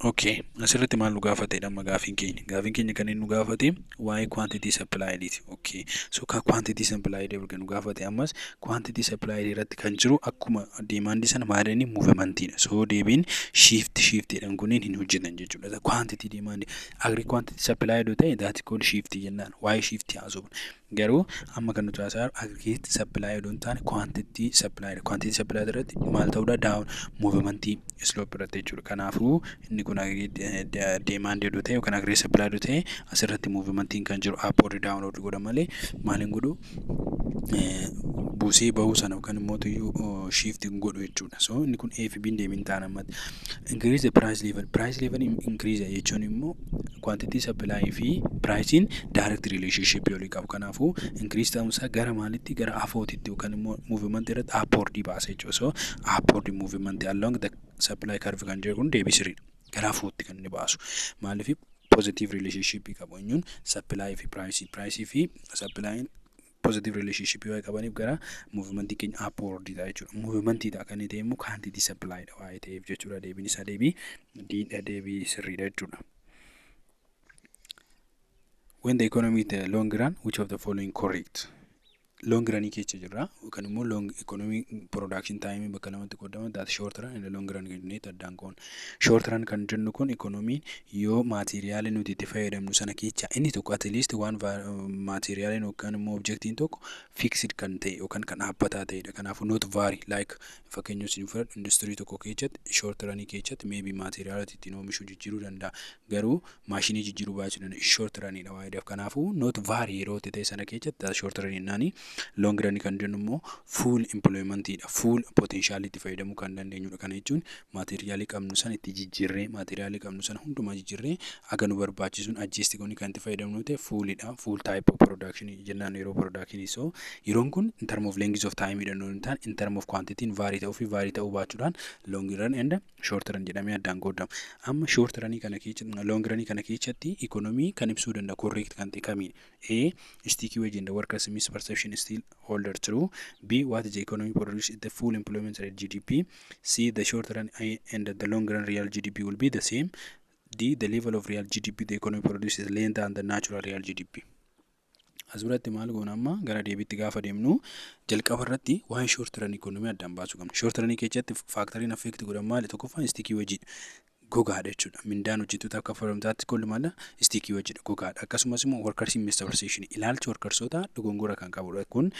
Okay, asirratti maal nu gaafatedha amma gaafiin keenya. Gaafiin keenya kan inni nu gaafate waa'ee quantity suppliediti. Okay, so ka quantity supplied erga nu gaafate ammas quantity supplied irratti kan jiru akkuma demand sana maalini movementidha. So deebiin shiftidhaan kunniin hin hojjetan jechuudha. Quantity demand agri quantity supplied yoo ta'e that called shift jennaan. Waa'ee shift haasofna. Garuu amma kan nuti haasa'aa aggregate supplied yoo ta'an quantity supplied irratti maal ta'uudha down movement slope irratti jechuudha. Kanaafuu inni kun demand yoo ta'e yookaan aggregate supplied yoo ta'e asirratti movementiin kan jiru up or down godha malee maaliin godhu buusee bahuu sana yookaan immoo tuyyuu shift godhu jechuudha. So inni kun A fi B deebiin ta'an ammatti. Increase the price level increase jechuun immoo quantity supply fi pricing direct relationship yoo qabu. Kanaafuu increase ta'umsa gara maalitti gara afootitti yookaan immoo movement irratti upward baasa jechuudha. So upward movement along the supply curve kan jiru kun deebii sirriidha. Gara afootti kan inni baasu. Maaliif positive relationship qabu eenyuun supply fi price fi supply positive relationship yoo qabaniif gara movement keenya upward dha jechuudha. Movement dha kan ta'e immoo quantity supply dha waa'ee ta'eef jechuudha. Deebiin isaa deebii sirriidha jechuudha. When the economy is the long run, which of the following correct? Long run keessa jirra yookaan immoo long economic production time bakka lamatti qoodama that short run and long run jennee addaan qoon. Short run kan jennu kun economy yoo material nuti itti fayyadamnu sana keessa inni tokko at least one material yookaan immoo objectiin tokko fixed kan ta'e yookaan kan dhaabbataa ta'edha. Kanaafuu not vary like fakkeenyaaf isin fudhadhu industry tokko keessatti short run keessatti maybe material ittiin oomishuu jijjiiruu danda'a. Garuu maashinii jijjiiruu baachuu danda'a short runidha waa'eedhaaf. Kanaafuu not vary yeroo ta'e sana keessatti short run jennaani. Long run kan jennu immoo full employment dha. Full potentiality fayyadamuu kan dandeenyudha. Kana jechuun materiaalii qabnu sana itti jijjiirree materiaalii qabnu sana hundumaa jijjiirree aga nu barbaachisuun adjust goonee kan itti fayyadamnu ta'e fullidha. Full type of production jennaan yeroo production. So yeroon kun in term of length of time jedhamu hin taane in term of quantity vary ta'uu fi vary ta'uu baachuudhaan long run and short run jedhamee addaan qoodama. Amma short run kana keessatti long run kana keessatti economy kan ibsuu danda'a correct kan ta'e kamiidha. A sticky wage and the workers misperception still holder true. B what is the economy produce the full employment rate GDP. C the short run and the long run real GDP will be the same. D the level of real GDP the economy produces less than the natural real GDP. Asirratti maal goona amma gara deebiitti gaafa deemnu jalqaba irratti waa'ee short run economy addaan baasuu qabna. Short run keessatti factory affect godhan maali tokkoffaan sticky wage gogaadha jechuudha. Mindaan hojjettoota akka fayyadamtaatti kollu mala sticky wage gogaadha. Akkasumas immoo workers misperception ilaalcha workersoota dogongora kan qabudha. Kun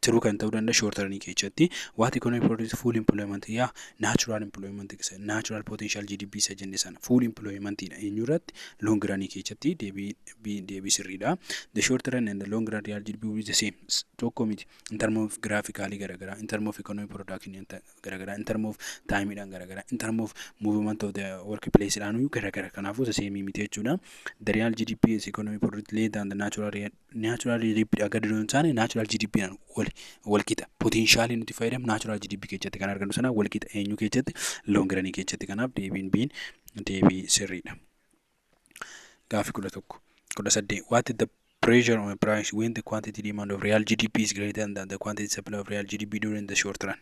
true kan ta'uu danda'a short run keessatti. What economy produce full employment yaa natural employment natural potential GDP isa jenne sana full employment dha. Eenyurratti long run keessatti deebii sirriidha. The short run and the long run real GDP will be the same. Tokko miti in term of graphically garagara, in term of economic production garagara, in term of time garagara, in term of movement of the workplace dhaanu garagara. Kanaafuu the same miti jechuudha. The real GDP is economic product less than the natural GDP agadi doon taane natural GDP dhaan wal qixa. Potentially nuti fayyadamu natural GDP keessatti kan argannu sana wal qixa eenyu keessatti long run keessatti. Kanaaf deebiin biin deebii sirriidha. Gaaffii 11. What is the pressure on the price when the quantity demand of real GDP is greater than the quantity supply of real GDP during the short run?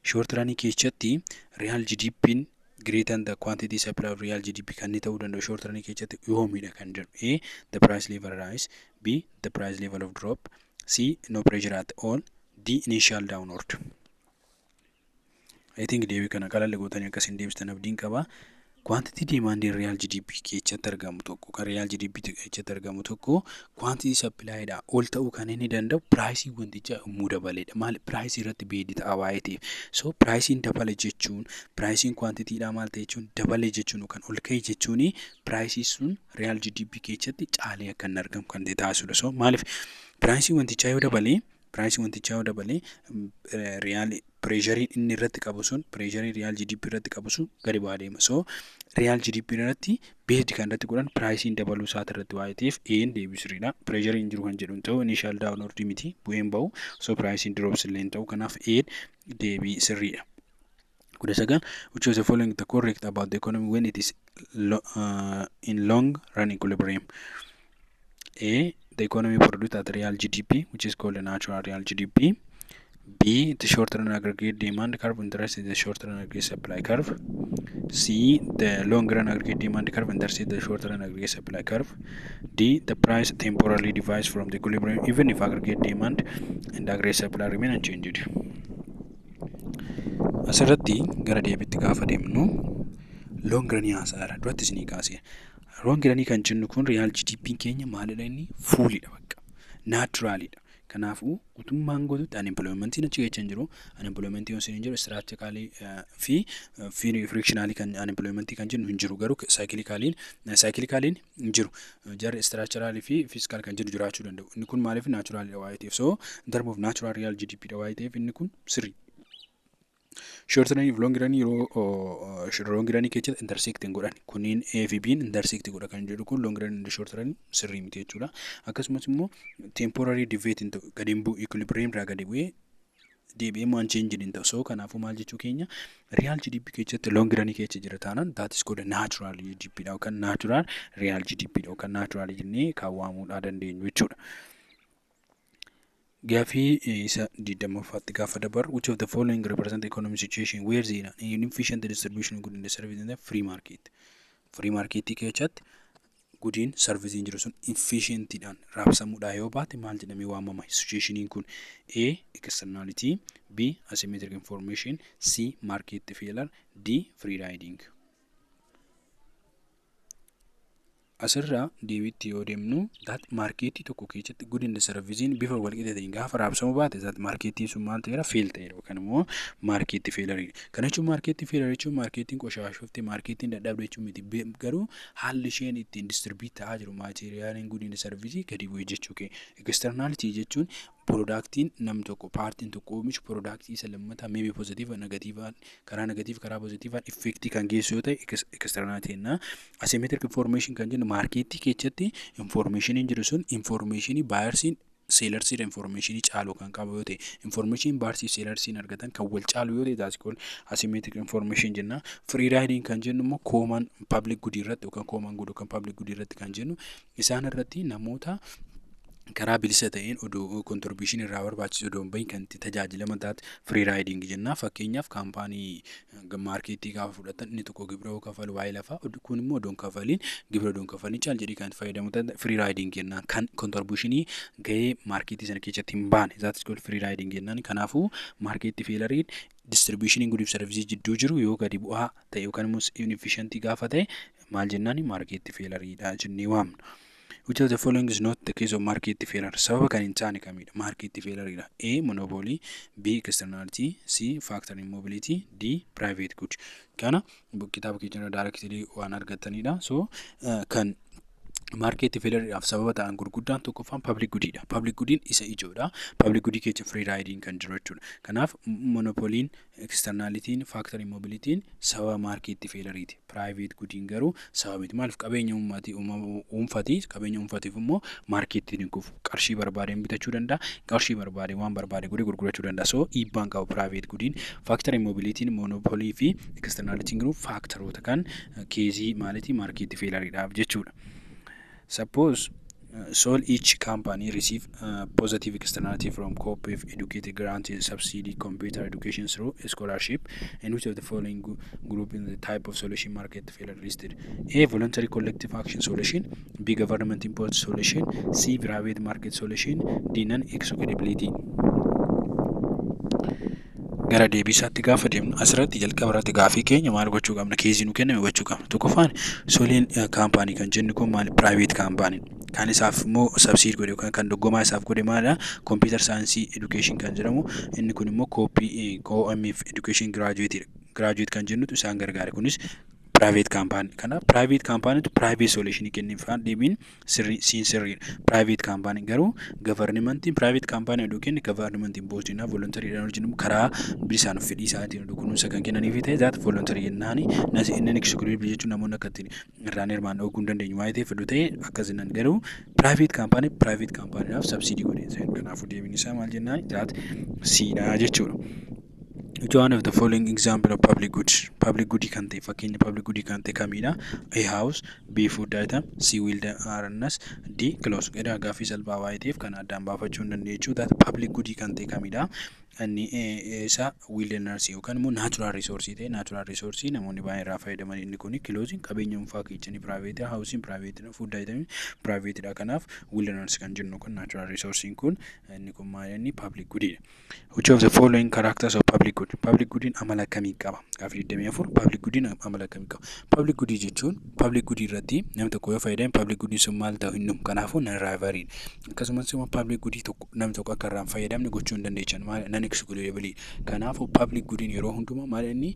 Short run keessatti real GDP greater than the quantity supply of real GDP kan ta'uu danda'u short run keessatti yoomidha kan jedhu. A the price level rise, B the price level of drop, C no pressure at all, D initial downward. I think deebii kana qalalla gootanii akkasiin deebistan abdiin qaba. Quantity demand in real GDP keessatti argamu tokko kan real GDP keessatti argamu tokko quantity supply dha ol ta'uu kan inni danda'u price wanticha mudabaleedha. Maal price irratti beedi ta'a waa'ee ta'eef. So price dabale jechuun price quantity dha maal ta'e jechuun dabale jechuun kan ol ka'e jechuuni price sun real GDP keessatti caalee akka hin argamu kan taasisudha. So maaliif price wanticha yoo dabale real pireeshariin inni irratti qabu sun pireeshariin riyaal GDP irratti qabu sun gadi bu'aa deema. So riyaal GDP irratti beesdi kan irratti godhan piraayisiin dabaluu isaati irratti waa'ee ta'eef A'n deebii sirriidha. Pireeshariin jiru kan jedhu hin ta'u initial downward miti bu'een bahu. So piraayisiin drops illee hin ta'u kanaaf A'n deebii sirriidha. Kudha sagal, which of the following the correct about the economy when it is in long run equilibrium? A, the economy produced at real GDP, which is called a natural real GDP. B, the short run aggregate demand curve, interest is the short run aggregate supply curve. C, the long run aggregate demand curve, interest is the short run aggregate supply curve. D, the price temporarily divides from the equilibrium even if aggregate demand and aggregate supply remain unchanged. Asirratti gara deebiitti gaafa deemnu long ranii haasaadha. Duratti isinii kaasee long ranii kan jennu kun real GDP keenya maalidha inni fuulidha bakka naturalidha. Kanaafuu utummaan gootutti unemploymentiin achi keessa hin jiru. Unemploymentiin osoo hin jiru strategically fi frictionally kan unemploymentii kan jennu hin jiru garuu cyclicaliin hin jiru. Jarri structurally fi fiscal kan jedhu jiraachuu danda'u. Inni kun maaliif naturalidha waa'ee ta'eef. So in terms of natural real GDP dha waa'ee ta'eef inni kun sirrii. Short run fi long run long run keessatti intersect hin godhan. Kunniin A fi B'n intersect godha kan jedhu kun long run and short run sirrii miti jechuudha. Akkasumas immoo temporary deviate hin ta'u gadi bu'u equilibrium irraa gadi bu'ee deebi'ee waan change hin ta'u. So kanaafuu maal jechuu keenya real GDP keessatti long run keessa jira taanaan that is called natural GDP dha yookaan natural real GDP dha yookaan natural jennee kan waamuudhaa dandeenyu jechuudha. Gaafii isa 20ffaatti gaafa dabarru which of the following represent the economic situation where the inefficient distribution of goods in the service in the free market. Free market keessatti gudiin servisiin jiru sun efficientidhaan raabsamuudhaa yoo baate maal jedhamee waamama situationiin kun? A, externality. B, asymmetric information. C, market failure. D, free riding. Asirraa deebiitti yoo deemnu that marketii tokko keessatti good in the servicing bifa walqixa ta'een gaafa raabsamu baate that marketii sun maal ta'eera fail ta'eera yookaan immoo marketii failure. Kana jechuun marketii failure jechuun marketiin qoshaashofte marketiin dadhabde jechuun miti garuu haalli isheen ittiin distribute ta'aa jiru maateriyaaliin good in the servicing gadi bu'ee jechuu kee. Externality jechuun productiin nam tokko paartiin tokko oomishu productii isa lammataa maybe positive negative karaa negative karaa positive effect kan geessu yoo ta'e externality na asymmetric information kan jennu marketii keessatti information jiru sun information buyersin sellersi information caalu kan qabu yoo ta'e information buyersi sellersi argatan kan wal caalu yoo ta'e that's called asymmetric information jenna. Free riding kan jennu immoo common public good irratti yookaan common good yookaan public good irratti kan jennu isaan irratti namoota karaa bilisa ta'een odoo contribution irraa barbaachisu odoo hin bahin kan itti tajaajilaman taate free riding jenna. Fakkeenyaaf kaampaanii marketii gaafa fudhatan inni tokko gibira yoo kafalu waa'ee lafaa kun immoo odoon kafaliin gibira odoon kafalin caal jedhii kan fayyadamu taate free riding jenna. Kan contributionii gahee marketii sana keessatti hin baane that is called free riding jenna. Kanaafuu marketii failure distribution good service jidduu jiru yoo gadi bu'aa ta'e yookaan immoo inefficient gaafa ta'e maal jennaan marketii failure dha jennee waamna. Which of the following is not the case of market failure? Sababa kan hin taane kamidha market failure? A, monopoly. B, externality. C, factor immobility. D, private good. Kana kitaaba keenya directly waan argatanidha. So kan market failure af sababa ta'an gurguddaan tokkoffaan public goodidha. Public goodiin isa ijoodha. Public goodii keessa free riding kan jiru jechuudha. Kanaaf monopoliin, externalitiin, factor immobilitiin sababa market failureeti. Private goodiin garuu sababa miti. Maaliif qabeenya uumfati qabeenya uumfatiif immoo marketiin kufu qarshii barbaadeen bitachuu danda'a. Qarshii barbaadee waan barbaade godhee gurgurachuu danda'a. So dhiibbaan qabu private goodiin. Factor immobilitiin monopolii fi externalitiin garuu factoroota kan keezii maalitii market failureedhaaf jechuudha. Suppose each company receive positive externality from cooperative educated granted subsidy computer education through a scholarship, and which of the following group in the type of solution market failure listed? A, voluntary collective action solution. B, government imposed solution. C, private market solution. D, non-executability. Gara deebisaatti gaafa deemnu asirratti jalqaba irratti gaafii keenya maal gochuu qabna keezii nu kenname gochuu qabna. Tokkoffaan soliin kaampaanii kan jennu kun maal private kaampaanii kan isaaf immoo subsidy godhe yookaan kan doggomaa isaaf godhe maalidha computer science education kan jedhamu inni kun immoo OMF education graduate kan jennutu isaan gargaare kunis private company. Kana private company to private solution kenniifaan deebiin sirrii private company garuu government private company yookiin government boostina voluntary dhaan karaa bilisaan fedhii isaatiin kunuunsa kan kennaniif ta'e that voluntary jennaani nasi inni exclusive jechuun namoonni akka ittiin irraan hirmaan dhowwuu hin dandeenyu waa'ee ta'e fedhu ta'e akkasinan garuu private company naaf subsidy godhee kanaafuu deebiin isaa maal jennaan that siinaa jechuudha. Which one of the following example of public goods? Public good kan ta'e fakkeenya public good kan ta'e kamidha? A house, B food item, C wheeled harness, D clothes. Edaa gaaffii salphaa waa'ee ta'eef kan addaan baafachuu hin dandeechu. That public good kan ta'e kamidha? Inni isa wilderness yookaan immoo natural resource ta'e natural resource namoonni baay'ee irraa fayyadaman inni kun clothes qabeenya dhuunfaa keessanii private housing private food item private dha kanaaf wilderness kan jennu kun natural resource kun inni kun maal inni public good dha. Which of the following characters of public good? Public good amala kamii qaba? Gaaffii 24 public good amala kamii qaba? Public good jechuun public good irratti namni tokko yoo fayyadamu public good sun maal ta'u hin dhumu kanaafuu nan rivalry akkasumas immoo public good tokko namni tokko akka irraan fayyadamne gochuu hin dandeechan maal nan excludable kanaafuu public good yeroo hundumaa maal inni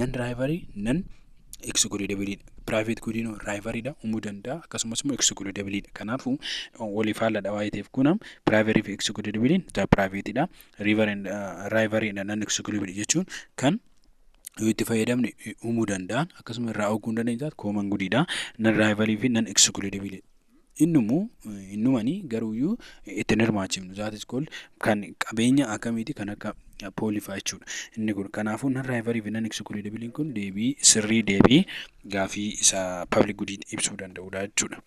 nan rivalry nan excludable private good no rivalry da umuu danda'a akkasumas immoo excludable kanaafuu waliif haala waa'ee ta'eef kunam private fi excludable ta private da rivalry nan excludable jechuun kan yoo itti fayyadamne umuu danda'an akkasumas irraa oguu danda'an common good da nan rivalry fi nan excludable innumani garuuyyuu itti hirmaachifnu zaatis kol kan qabeenya akkamiiti kan akka poolifaa jechuudha. Inni kun kanaafuu nan rivalry fi nan excludable kun deebii sirrii deebii gaafii isa public good ibsuu danda'udha jechuudha.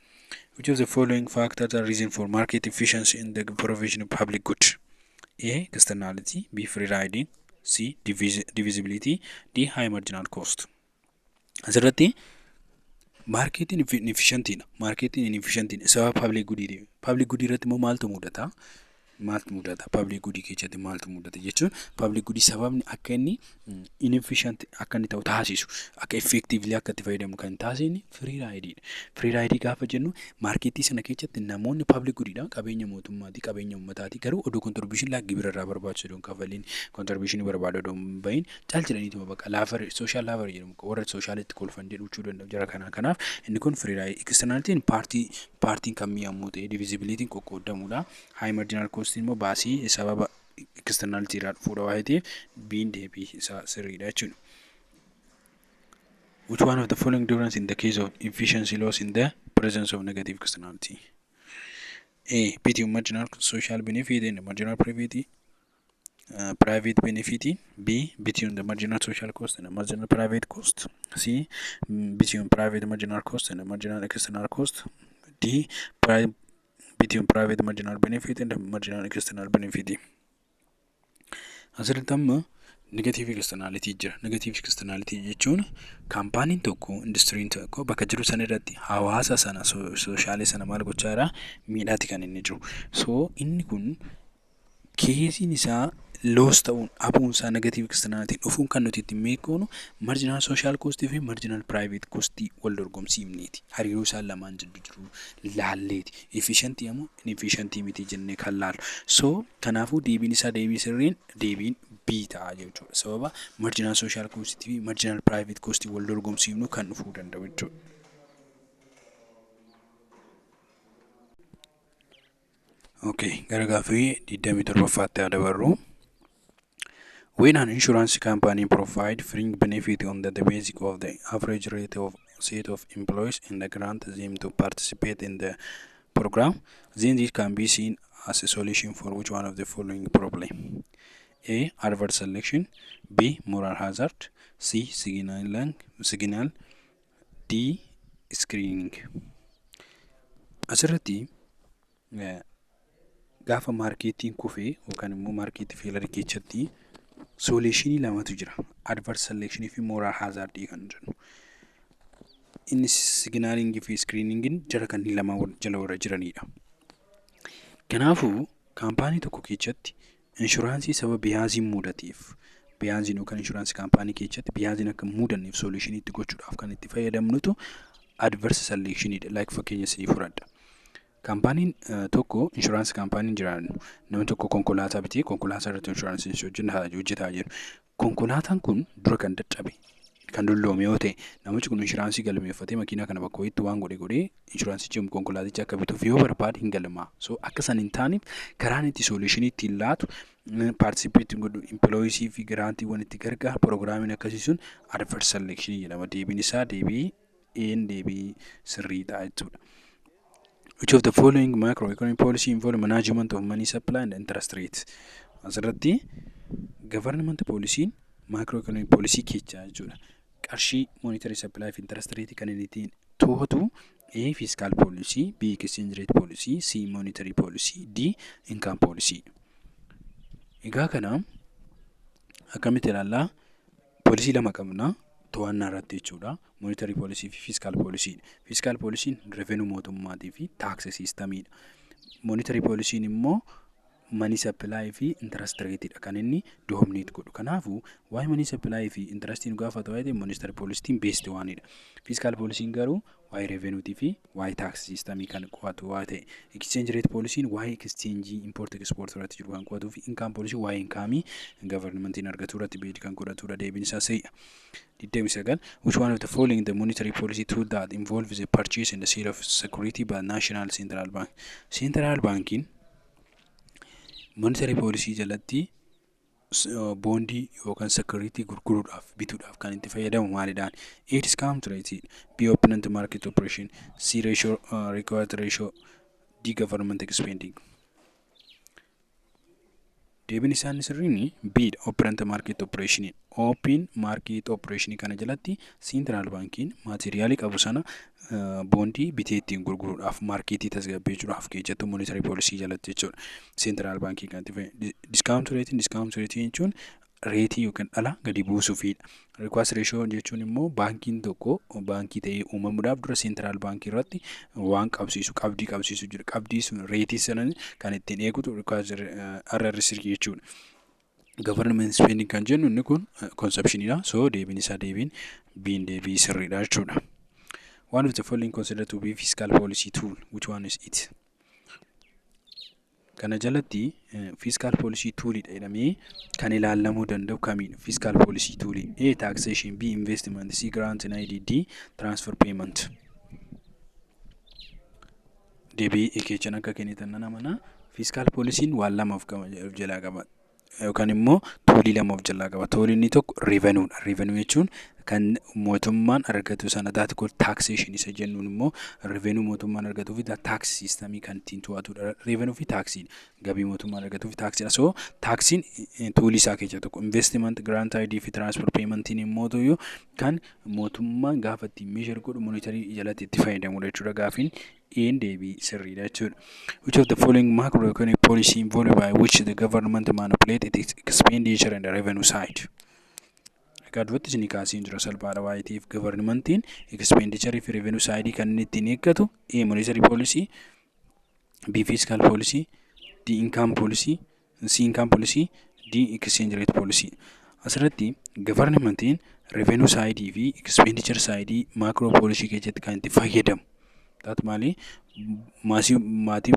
Which of the following factors are reason for market efficiency in the provision of public good? A. Externality, B. Free riding, C. Divisibility, D. High marginal cost. Asirratti marketing inefficient sababa public good irratti immoo maaltu mudata public good keessatti maaltu mudata jechuun public good sababni akka inni inefficient akka inni ta'u taasisu akka effectively akka itti fayyadamu kan taasisni free ride gaafa jennu marketii sana keessatti namoonni public good dha qabeenya mootummaati qabeenya uummataati garuu odoo contribution la gibira irraa barbaachisu don kafaliin contribution barbaadu don bayin caalchidaniitu baqa laafar social laafar jedhamu warra socialitti kolfan jedhuchuu danda'u jara kanaaf inni kun free ride externality partiin kamiyamuu ta'e divisibility qoqqoodamudha high marginal cost immoo baasii sababa externality irraa fuudha waa'ee ta'eef biin deebii isaa sirriidha jechuudha. Which one of the following difference in the case of efficiency loss in the presence of negative externality? A. Between marginal social benefit and marginal private benefit. B. Between the marginal social cost and the marginal private cost. C. Between private marginal cost and the marginal external cost. D. Between private marginal benefit and the marginal external benefit. Asirratti amma negative externality jira. Negative externality jechuun kaampaaniin tokko industiriin tokko bakka jiru sana irratti hawaasa sana soshaalee sana maal gochaa jira miidhaati kan inni jiru. So inni kun keesiin isaa loss ta'uun abuunsaa negative externality dhufuun kan nuti ittiin beeknu marginal social cost fi marginal private cost wal dorgomsiifneeti. Hariiroo isaan lamaan jiru laalleeti. Efficient immoo inefficient miti jennee kan laalu. So kanaafuu deebiin isaa deebii sirriin deebiin B ta'a jechuudha. Sababa marginal social cost fi marginal private cost wal dorgomsiifnu kan dhufuu danda'u jechuudha. Okay, gara gaaffii 27 dabarru. When an insurance company provides fringe benefit on the basis of the average rate of set of employees and grant them to participate in the program, then this can be seen as a solution for which one of the following problem? A. Adverse selection, B. Moral hazard, C. Signal, D. Screening. Asirratti gaafa marketing kufee yookaan immoo market failure keessatti solutionii lamatu jira. Adverse selection fi moral hazard kan jennu. Inni signaling fi screening jara kan lama jala warra jiranidha. Kanaafuu kaampaanii tokko keessatti inshuraansii sababa biyaaziin mudateef biyaaziin yookaan inshuraansii kaampaanii keessatti biyaaziin akka mudanneef solutionii itti gochuudhaaf kan itti fayyadamnutu adverse selectionidha. Like fakkeenya isinii fudhadha. Kaampaaniin tokko insurance kaampaaniin jiraannu namni tokko konkolaataa bitee konkolaataa irratti insuraansii hojjetaa jiru. Konkolaataan kun dura kan dadhabe kan dulloome yoo ta'e namichi kun inshuraansii galmeeffatee makiinaa kana bakka ho'iitti waan godhe inshuraansichi konkolaaticha akka bituuf yoo barbaade hin galmaa. So akka san hin taaneef karaan itti soluushinii ittiin laatu paartisipeetiin godhu impilooyisii fi giraantiiwwan itti gargaaru pirogiraamiin akkasii sun adverse selection jedhama. Deebiin isaa deebii sirriidha jechuudha. Which of the following macroeconomic policy involve management of money supply and interest rates? Asirratti government policy macroeconomic policy keessa jechuudha. Qarshii monetary supply fi interest rate kan inni ittiin to'atu A. Fiscal policy, B. Exchange rate policy, C. Monetary policy, D. Income policy. Egaa kana akkamitti ilaallaa? Poolisii lama qabna to'annaa irratti jechuudha. Monetary policy fi fiscal policy. Fiscal policy revenue mootummaatii fi tax systemidha. Monetary policy immoo money supply fi interest rate dha kan inni dominate godhu. Kanaafuu waa'ee money supply fi interest nu gaafatu waa'ee monetary policy based waanidha. Fiscal policy garuu waa'ee revenue fi waa'ee tax system kan qo'atu waa'ee exchange rate policy waa'ee exchange import export irratti jiru kan qo'atu fi income policy waa'ee income governmentiin argatu irratti beedi kan godhatudha. Deebiin isaa se'a. 29. Which one of the following the monetary policy tool that involves the purchase and the sale of security by national central bank? Central banking monetary policy jalatti bondii yookaan security gurguruudhaaf bituudhaaf kan itti fayyadamu maalidhaan? A. Discount rate, B. Open market operation, C. Ratio required ratio, D. Government expending. Deebiin isaa inni sirriin B. Open market operation. Open market operation kana jalatti central bankiin maateriyaalii qabu sana bondii bitee ittiin gurguruudhaaf markeetii tasgabbeessuudhaaf keessattuu monetary policy jalatti jechuudha. Central bankii kan itti fayyadamu. Discount rate jechuun reetii yookaan dhala gadi buusuufidha. Request ratio jechuun immoo baankiin tokko baankii ta'ee uumamuudhaaf dura central baankii irratti waan qabdii qabsiisu jira. Qabdii sun reetii sana kan ittiin eegutu request RRS jechuudha. Government spending kan jennu inni kun consumptionidha. So deebiin isaa deebii sirriidha jechuudha. One of the following considered to be fiscal policy tool. Which one is it? Kana jalatti fiscal policy tool jedhamee kan ilaalamuu danda'u kamiidha? Fiscal policy tool. A. Taxation, B. Investment, C. Grant and D. Transfer payment. Deebii keechan akka kennitan nan amana. Fiscal policy waan lama of jalaa qaba. Yookaan immoo toolii lama of jalaa qaba. Tooliin inni tokko revenue dha. Revenue jechuun kan mootummaan argatu sana taate kun taxation isa jennuun immoo revenue mootummaan argatuu fi tax system kan ittiin to'atudha. Revenue fi taxi gabii mootummaan argatuu fi taxidha. So taxiin toolii isaa keessaa tokko. Investment, grant ID fi transfer paymentiin immoo ta'u kan mootummaan gaafa ittiin measure godhu monetary jalatti itti fayyadamudha jechuudha. Gaafiin deebii sirriidha jechuudha. Which of the following macroeconomic policy involved by which the government manipulate its expenditure and the revenue side? Gaadhuutti isin kaasiin jira salphaadha waa'eetiif governmentiin expenditure fi revenue side kan inni ittiin eeggatu A. Monetary policy, B. Fiscal policy, D. Income policy, C. Income policy, D. Exchange rate policy. Asirratti governmentiin revenue side fi expenditure side macro policy keessatti kan itti fayyadamu. Taat maali? Maatii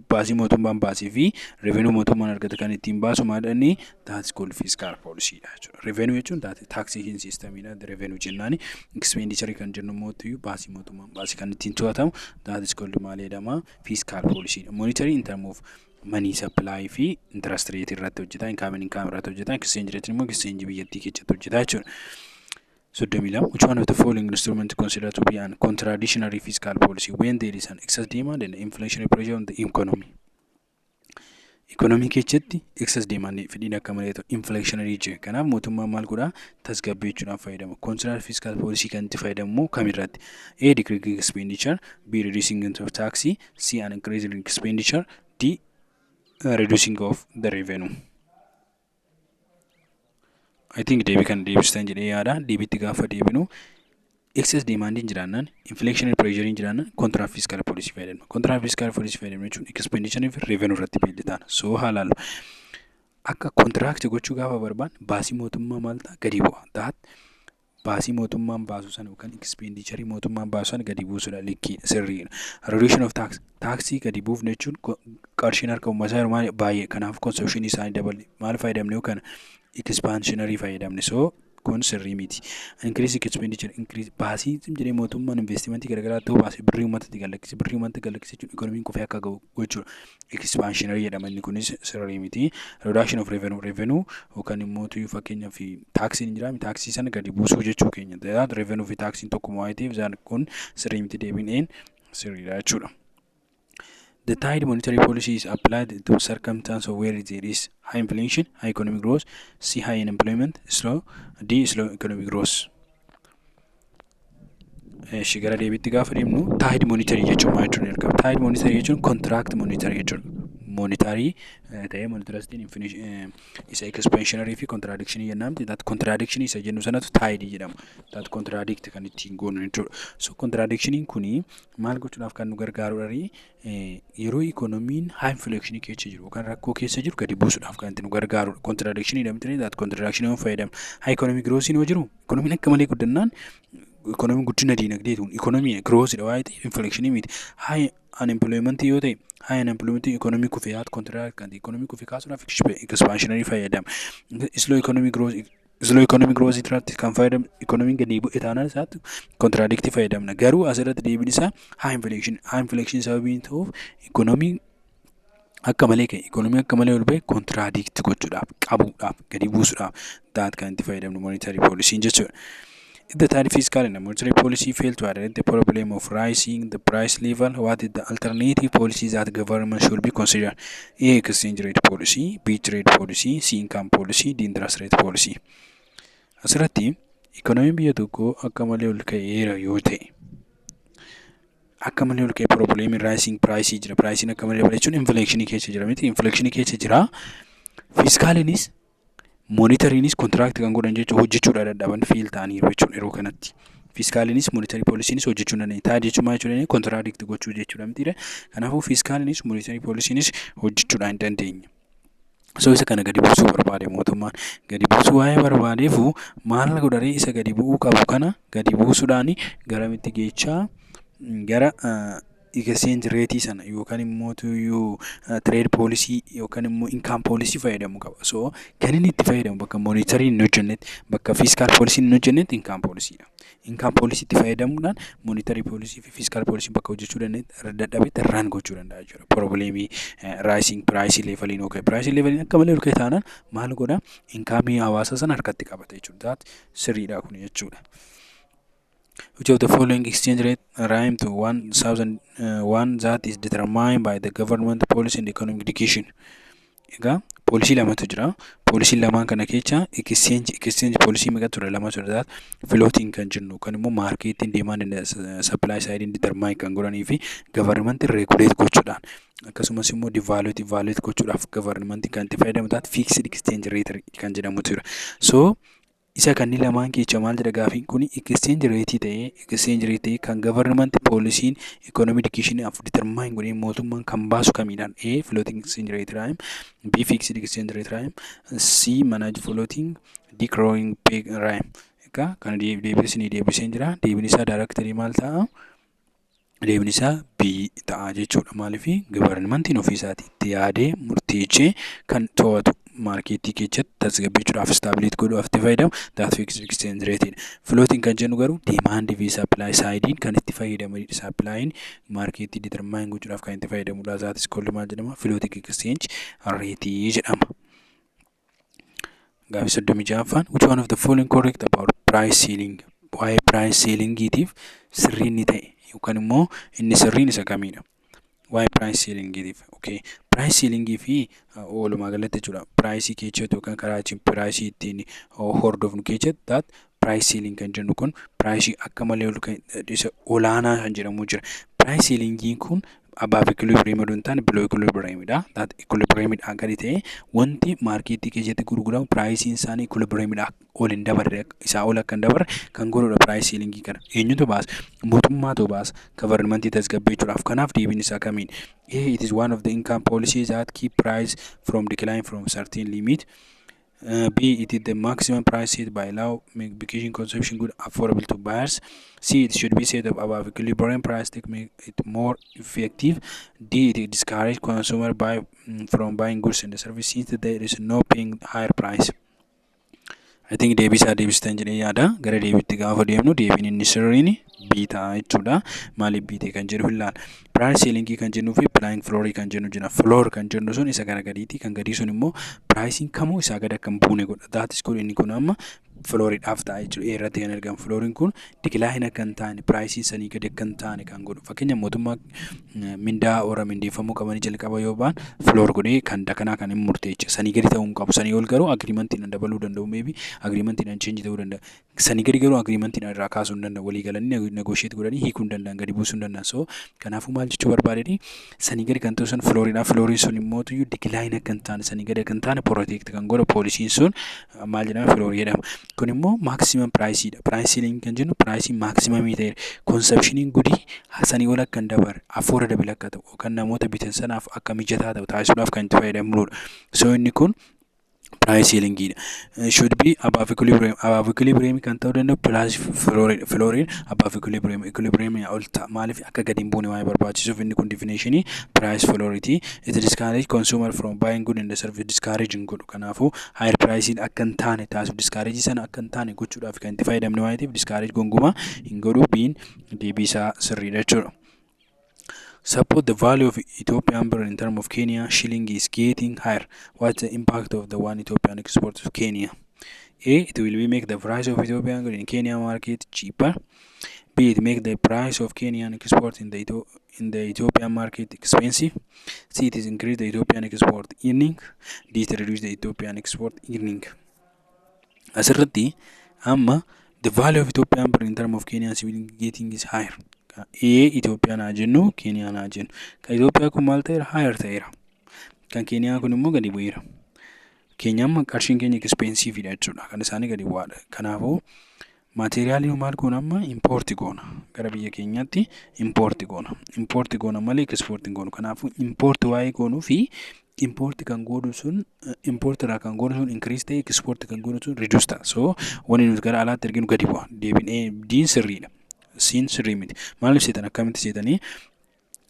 baasii mootummaan baasii fi revenue mootummaan argate kan ittiin baasu maadhanii that's called fiscal policy dha jechuudha. Revenue jechuun taxation systemidha. Revenue jennaani expenditure kan jennu mootii baasii mootummaan baasii kan ittiin to'atamu that's called maal jedhama? Fiscal policy. Monetary in terms of money supply fi interest rate irratti hojjeta. Income irratti hojjeta. Exchange rate immoo exchange biyyattii keessatti hojjeta jechuudha. So, which one of the following instruments considered to be an contractionary fiscal policy when there is an excess demand and inflationary pressure on the economy? Economy keessatti excess demand fidin akka malee inflationary jira. Kanaaf mootummaan maal godhaa? Tasgabbeessuudhaaf fayyadama. Contrary fiscal policy kan itti fayyadamu kamirratti? A. Decreasing expenditure, B. Reducing of tax, C. An increasing expenditure, D. Reducing of the revenue. I think deebii kan deebistan jedhee yaada. Deebiitti gaafa deebinu excess demand in jiraannan inflationary pressure in jiraannan contract fiscal policy fayyadamna. Contract fiscal policy fayyadamna jechuun expenditure fi revenue irratti beellitaan. So haalaalu akka contract gochuu gaafa barbaanne baasii mootummaa maal ta'a gadi bu'a. Taat baasii mootummaan baasu sana yookaan expenditure mootummaan baasu sana gadi buusudha likkii sirriidha. Reduction of tax. Taxii gadi buufne jechuun qarshiin harka uummataa yeroo baay'ee kanaaf consumption isaanii dabale maal fayyadamne yookaan expansionary fayyadamne. So kun sirrii miti. Increase expenditure increase baasii jedhee mootummaan investimentii garagaraa ta'uu baasee birrii uummataatti galakkise jechuun ikoonomiin kufee akka ga'u gochuudha. Expansionary jedhama inni kunis sirrii miti. Reduction of revenue yookaan immoo fakkeenyaaf taaksiin jira taaksii sana gadi buusuu jechuu keenya. Revenue fi taaksiin tokkuma waan ta'eef isaan kun sirrii miti deebiin sirriidha jechuudha. The tight monetary policy is applied to circumstances where there is high inflation, high economic growth, C, high unemployment, D, slow economic growth. Shigara deebiitti gaafa deemnu tight monetary jechuun maal jechuun ergama. Tight monetary jechuun contract monetary jechuudha. Monetary ta'ee monetary isa expansionary fi contractionary jennaan. That contradiction isa jennu sanatu tight jedhama. That contradict kan ittiin goonu jechuudha. So contradiction kuni maal gochuudhaaf kan nu gargaarudha yeroo economiin high inflation keessa jiru yookaan rakkoo keessa jiru gadi buusuudhaaf kan nu gargaarudha. Contradiction jedhamti that contradiction fayyadama. High economic growth yoo jiru economiin akka malee guddannaan economic guddina diinagdeetu economic growth dha waa'ee inflation miti. High unemployment yoo ta'e high unemployment economic kufee contract kan economic kufee kaasuudhaaf expansionary fayyadama. Slow economic growth irratti kan fayyadamu economic gadi bu'e taanaan isaatti contradict fayyadamna. Garuu asirratti deebiin isaa high inflation sababiin ta'uuf economic akka malee ka'e economic akka malee ol ba'e contradict gochuudhaaf qabuudhaaf gadi buusuudhaaf daat kan itti fayyadamnu monetary policy jechuudha. If the tight fiscal and monetary policy fail to address the problem of rising the price level, what is the alternative policies that government should be considered? A, exchange rate policy, B, trade policy, C, income policy, D, interest rate policy. Asirratti economiin biyya tokkoo akka malee ol ka'eera yoo ta'e akka malee ol ka'e problem rising price jira. Pricing akka malee dabalachuun inflation keessa jira miti. Inflation keessa jira. Fiscalinis monetariinis contract kan godhan jechuun hojjechuudha dadhaban fiil ta'anii yeroo kanatti. Fiskalinis monetary policynis hojjechuu danda'e. Taa jechuun maal jechuudha contradict gochuu jechuudha mitiidha. Kanaafuu fiskalinis monetary policynis hojjechuudha hin dandeenye. So isa kana gadi buusuu barbaade mootummaan gadi buusuu waa'ee barbaadeefu maal godharee isa gadi bu'uu qabu kana gadi buusuudhaan garamitti geechaa gara exchange rate sana yookaan immoo trade policy yookaan immoo income policy fayyadamu qaba. So kan inni itti fayyadamu bakka monetary hin hojjennetti bakka fiscal policy hin hojjennetti income policy dha. Income policy itti fayyadamuudhaan monetary policy fi fiscal policy bakka hojjechuu dadhabetti run gochuu danda'a jechuudha. Problemii rising price levelin okay price levelin akka malee ol ka'e taanaan maal godha income hawaasa sana harkatti qabata jechuudha. Sirriidha kun jechuudha. Which of the following exchange rate rhyme to 1,001 that is determined by the government policy and economic education? Egaa policy lamatu jira. Policy lamaan kana keessa exchange policy meeqa ture lama ture that floating kan jennu kan immoo market in demand and supply side in determine kan godhanii fi government regulate gochuudhaan akkasumas immoo devaluate gochuudhaaf government kan itti fayyadamu that fixed exchange rate kan jedhamu ture. So isa kanneen lamaan keessa maal jedha gaafiin kun exchange rate ta'ee kan government policy economic education of determine godhee mootummaan kan baasu kamiidhaan A floating exchange rate rhyme, B fixed exchange rate rhyme, C managed floating, D growing peg rhyme. Egaa kana deebiseen jira. Deebiin isaa directly maal ta'a? Deebiin isaa B ta'a jechuudha. Maaliif governmentiin ofiisaatii itti yaadee murteessee kan to'atu marketii keessatti tasgabbeechuudhaaf stability godhuudhaaf itti fayyadamu that fixed exchange rate. Floating kan jennu garuu demand fi supply side kan itti fayyadamanidha. Supplying marketii determine gochuudhaaf kan itti fayyadamudha. That is called maal jedhama? Floating exchange rate jedhama. Gaafi 36ffaan which one of the following correct about price ceiling? Waa'ee price ceiling-iitiif sirriin ni ta'e yookaan immoo inni sirriin isa kamiidha? Why price ceiling give? Okay, price ceiling fi walumaa galatti jechuudha. Price keessatti yookaan karaa ittiin price ittiin hordofnu keessatti that price ceiling kan jennu kun price akka malee olaanaa kan jedhamu jira. Price ceiling kun above equilibrium don't tan below equilibrium da that equilibrium agadi ta'e wanti marketii keessatti gurguramu price isaanii equilibrium ol hin dabarre isaa ol akka hin dabarre kan godhudha price ceiling kana. Eenyutu baasa? Mootummaatu baasa. Governmentii tasgabbeechuudhaaf kanaaf deebiin isaa kamiin? A, it is one of the income policies that keep price from decline from certain limit. B, it is the maximum price set by law, making consumption good affordable to buyers. C, it should be set up above equilibrium price to make it more effective. D, it discourages consumer from buying goods and services since there is no paying higher price. I think deebisaa deebistan jedhee yaada. Gara deebiitti gaafa deemnu deebiin inni sirriin biitaa jechuudha. Maaliif biitee kan jedhu ilaala. Price ceiling kan jennuu fi pricing floor kan jennu jira. Floor kan jennu sun isa gara gadiiti. Kan gadii sun immoo pricing kamuu isaa gad akka hin buune godha. Daatis kun inni kun amma flooriidhaaf ta'a jechuudha. Irratti kan argamu flooriin kun diklaayin akka hin taane pricing sanii gadi akka hin taane kan godhu. Fakkeenyaaf mootummaa mindaa warra mindeeffamuu qabanii jalqaba yoo ba'an floor godhee kan dakanaa kan hin murteecha. Sanii gadi ta'uu hin qabu. Sanii ol garuu agreementiin dabaluu danda'u maybe agreementiin change ta'uu danda'a. Sanii gadi garuu agreementiin irraa kaasuu hin danda'u. Walii galanii negotiate godhanii hiikuu hin danda'an, gadi buusuu hin danda'an. So kanaafuu maal jechuu barbaadanii sanii gadi kan ta'u sun flooriidha. Flooriin sun immoo tuyyuu diklaayin akka hin taane sanii gadi akka hin taane protect kan godhu poolisiin sun maal jedhama floorii jedhama. Kun immoo maximum priceidha. Price ceiling kan jennu price maximum ta'e consumptioniin gudii sanii ol akka hin dabarre afuura dabala akka ta'u kan namoota bitan sanaaf akka mijataa ta'u taasisuudhaaf kan itti fayyadamnudha. So inni kun price ceiling should be above equilibrium. Above equilibrium kan ta'uu danda'u plus flooriin above equilibrium. Equilibrium ol ta'a. Maaliif akka gadi hin buune waan barbaachisuuf inni kun definitionii price flooriti. It discourage consumer from buying good and service discouraging godhu. Kanaafuu higher price akka hin taane taasisuuf discourage sana akka hin taane gochuudhaaf kan itti fayyadamne waan ta'eef discourage gonkumaa hin godhu biin deebiisaa sirriidha jechuudha. Suppose the value of Ethiopian birr in terms of Kenya shilling is getting higher. What's the impact of the one Ethiopian export to Kenya? A. It will be make the price of Ethiopian birr in Kenya market cheaper. B. It make the price of Kenyan export in the Ethiopian market expensive. C. It is increase the Ethiopian export earning. D. It reduce the Ethiopian export earning. Asirratti amma the value of Ethiopian birr in terms of Kenyan shilling getting is higher. Ethiopian haa jennu Keniyaan haa jennu. Kan Itoophiyaa kun maal ta'eera? Higher ta'eera. Kan Keniyaa kun immoo gadi bu'eera. Keenyaan qarshiin keenya expensiveidha jechuudha. Kan isaanii gadi bu'aadha. Kanaafuu maateriyaaliin maal goona amma import goona. Gara biyya keenyaatti import goona. Import goona malee export hin goonu. Kanaafuu import waa'ee goonuu fi import kan godhu sun import irraa kan godhu sun increase ta'e export kan godhu sun reduce ta'a. So wanni nuti gara alaatti erginu gadi bu'a. Deebiin diin sirriidha. Siin sirrii miti. Maaliif seetan akkamitti seetanii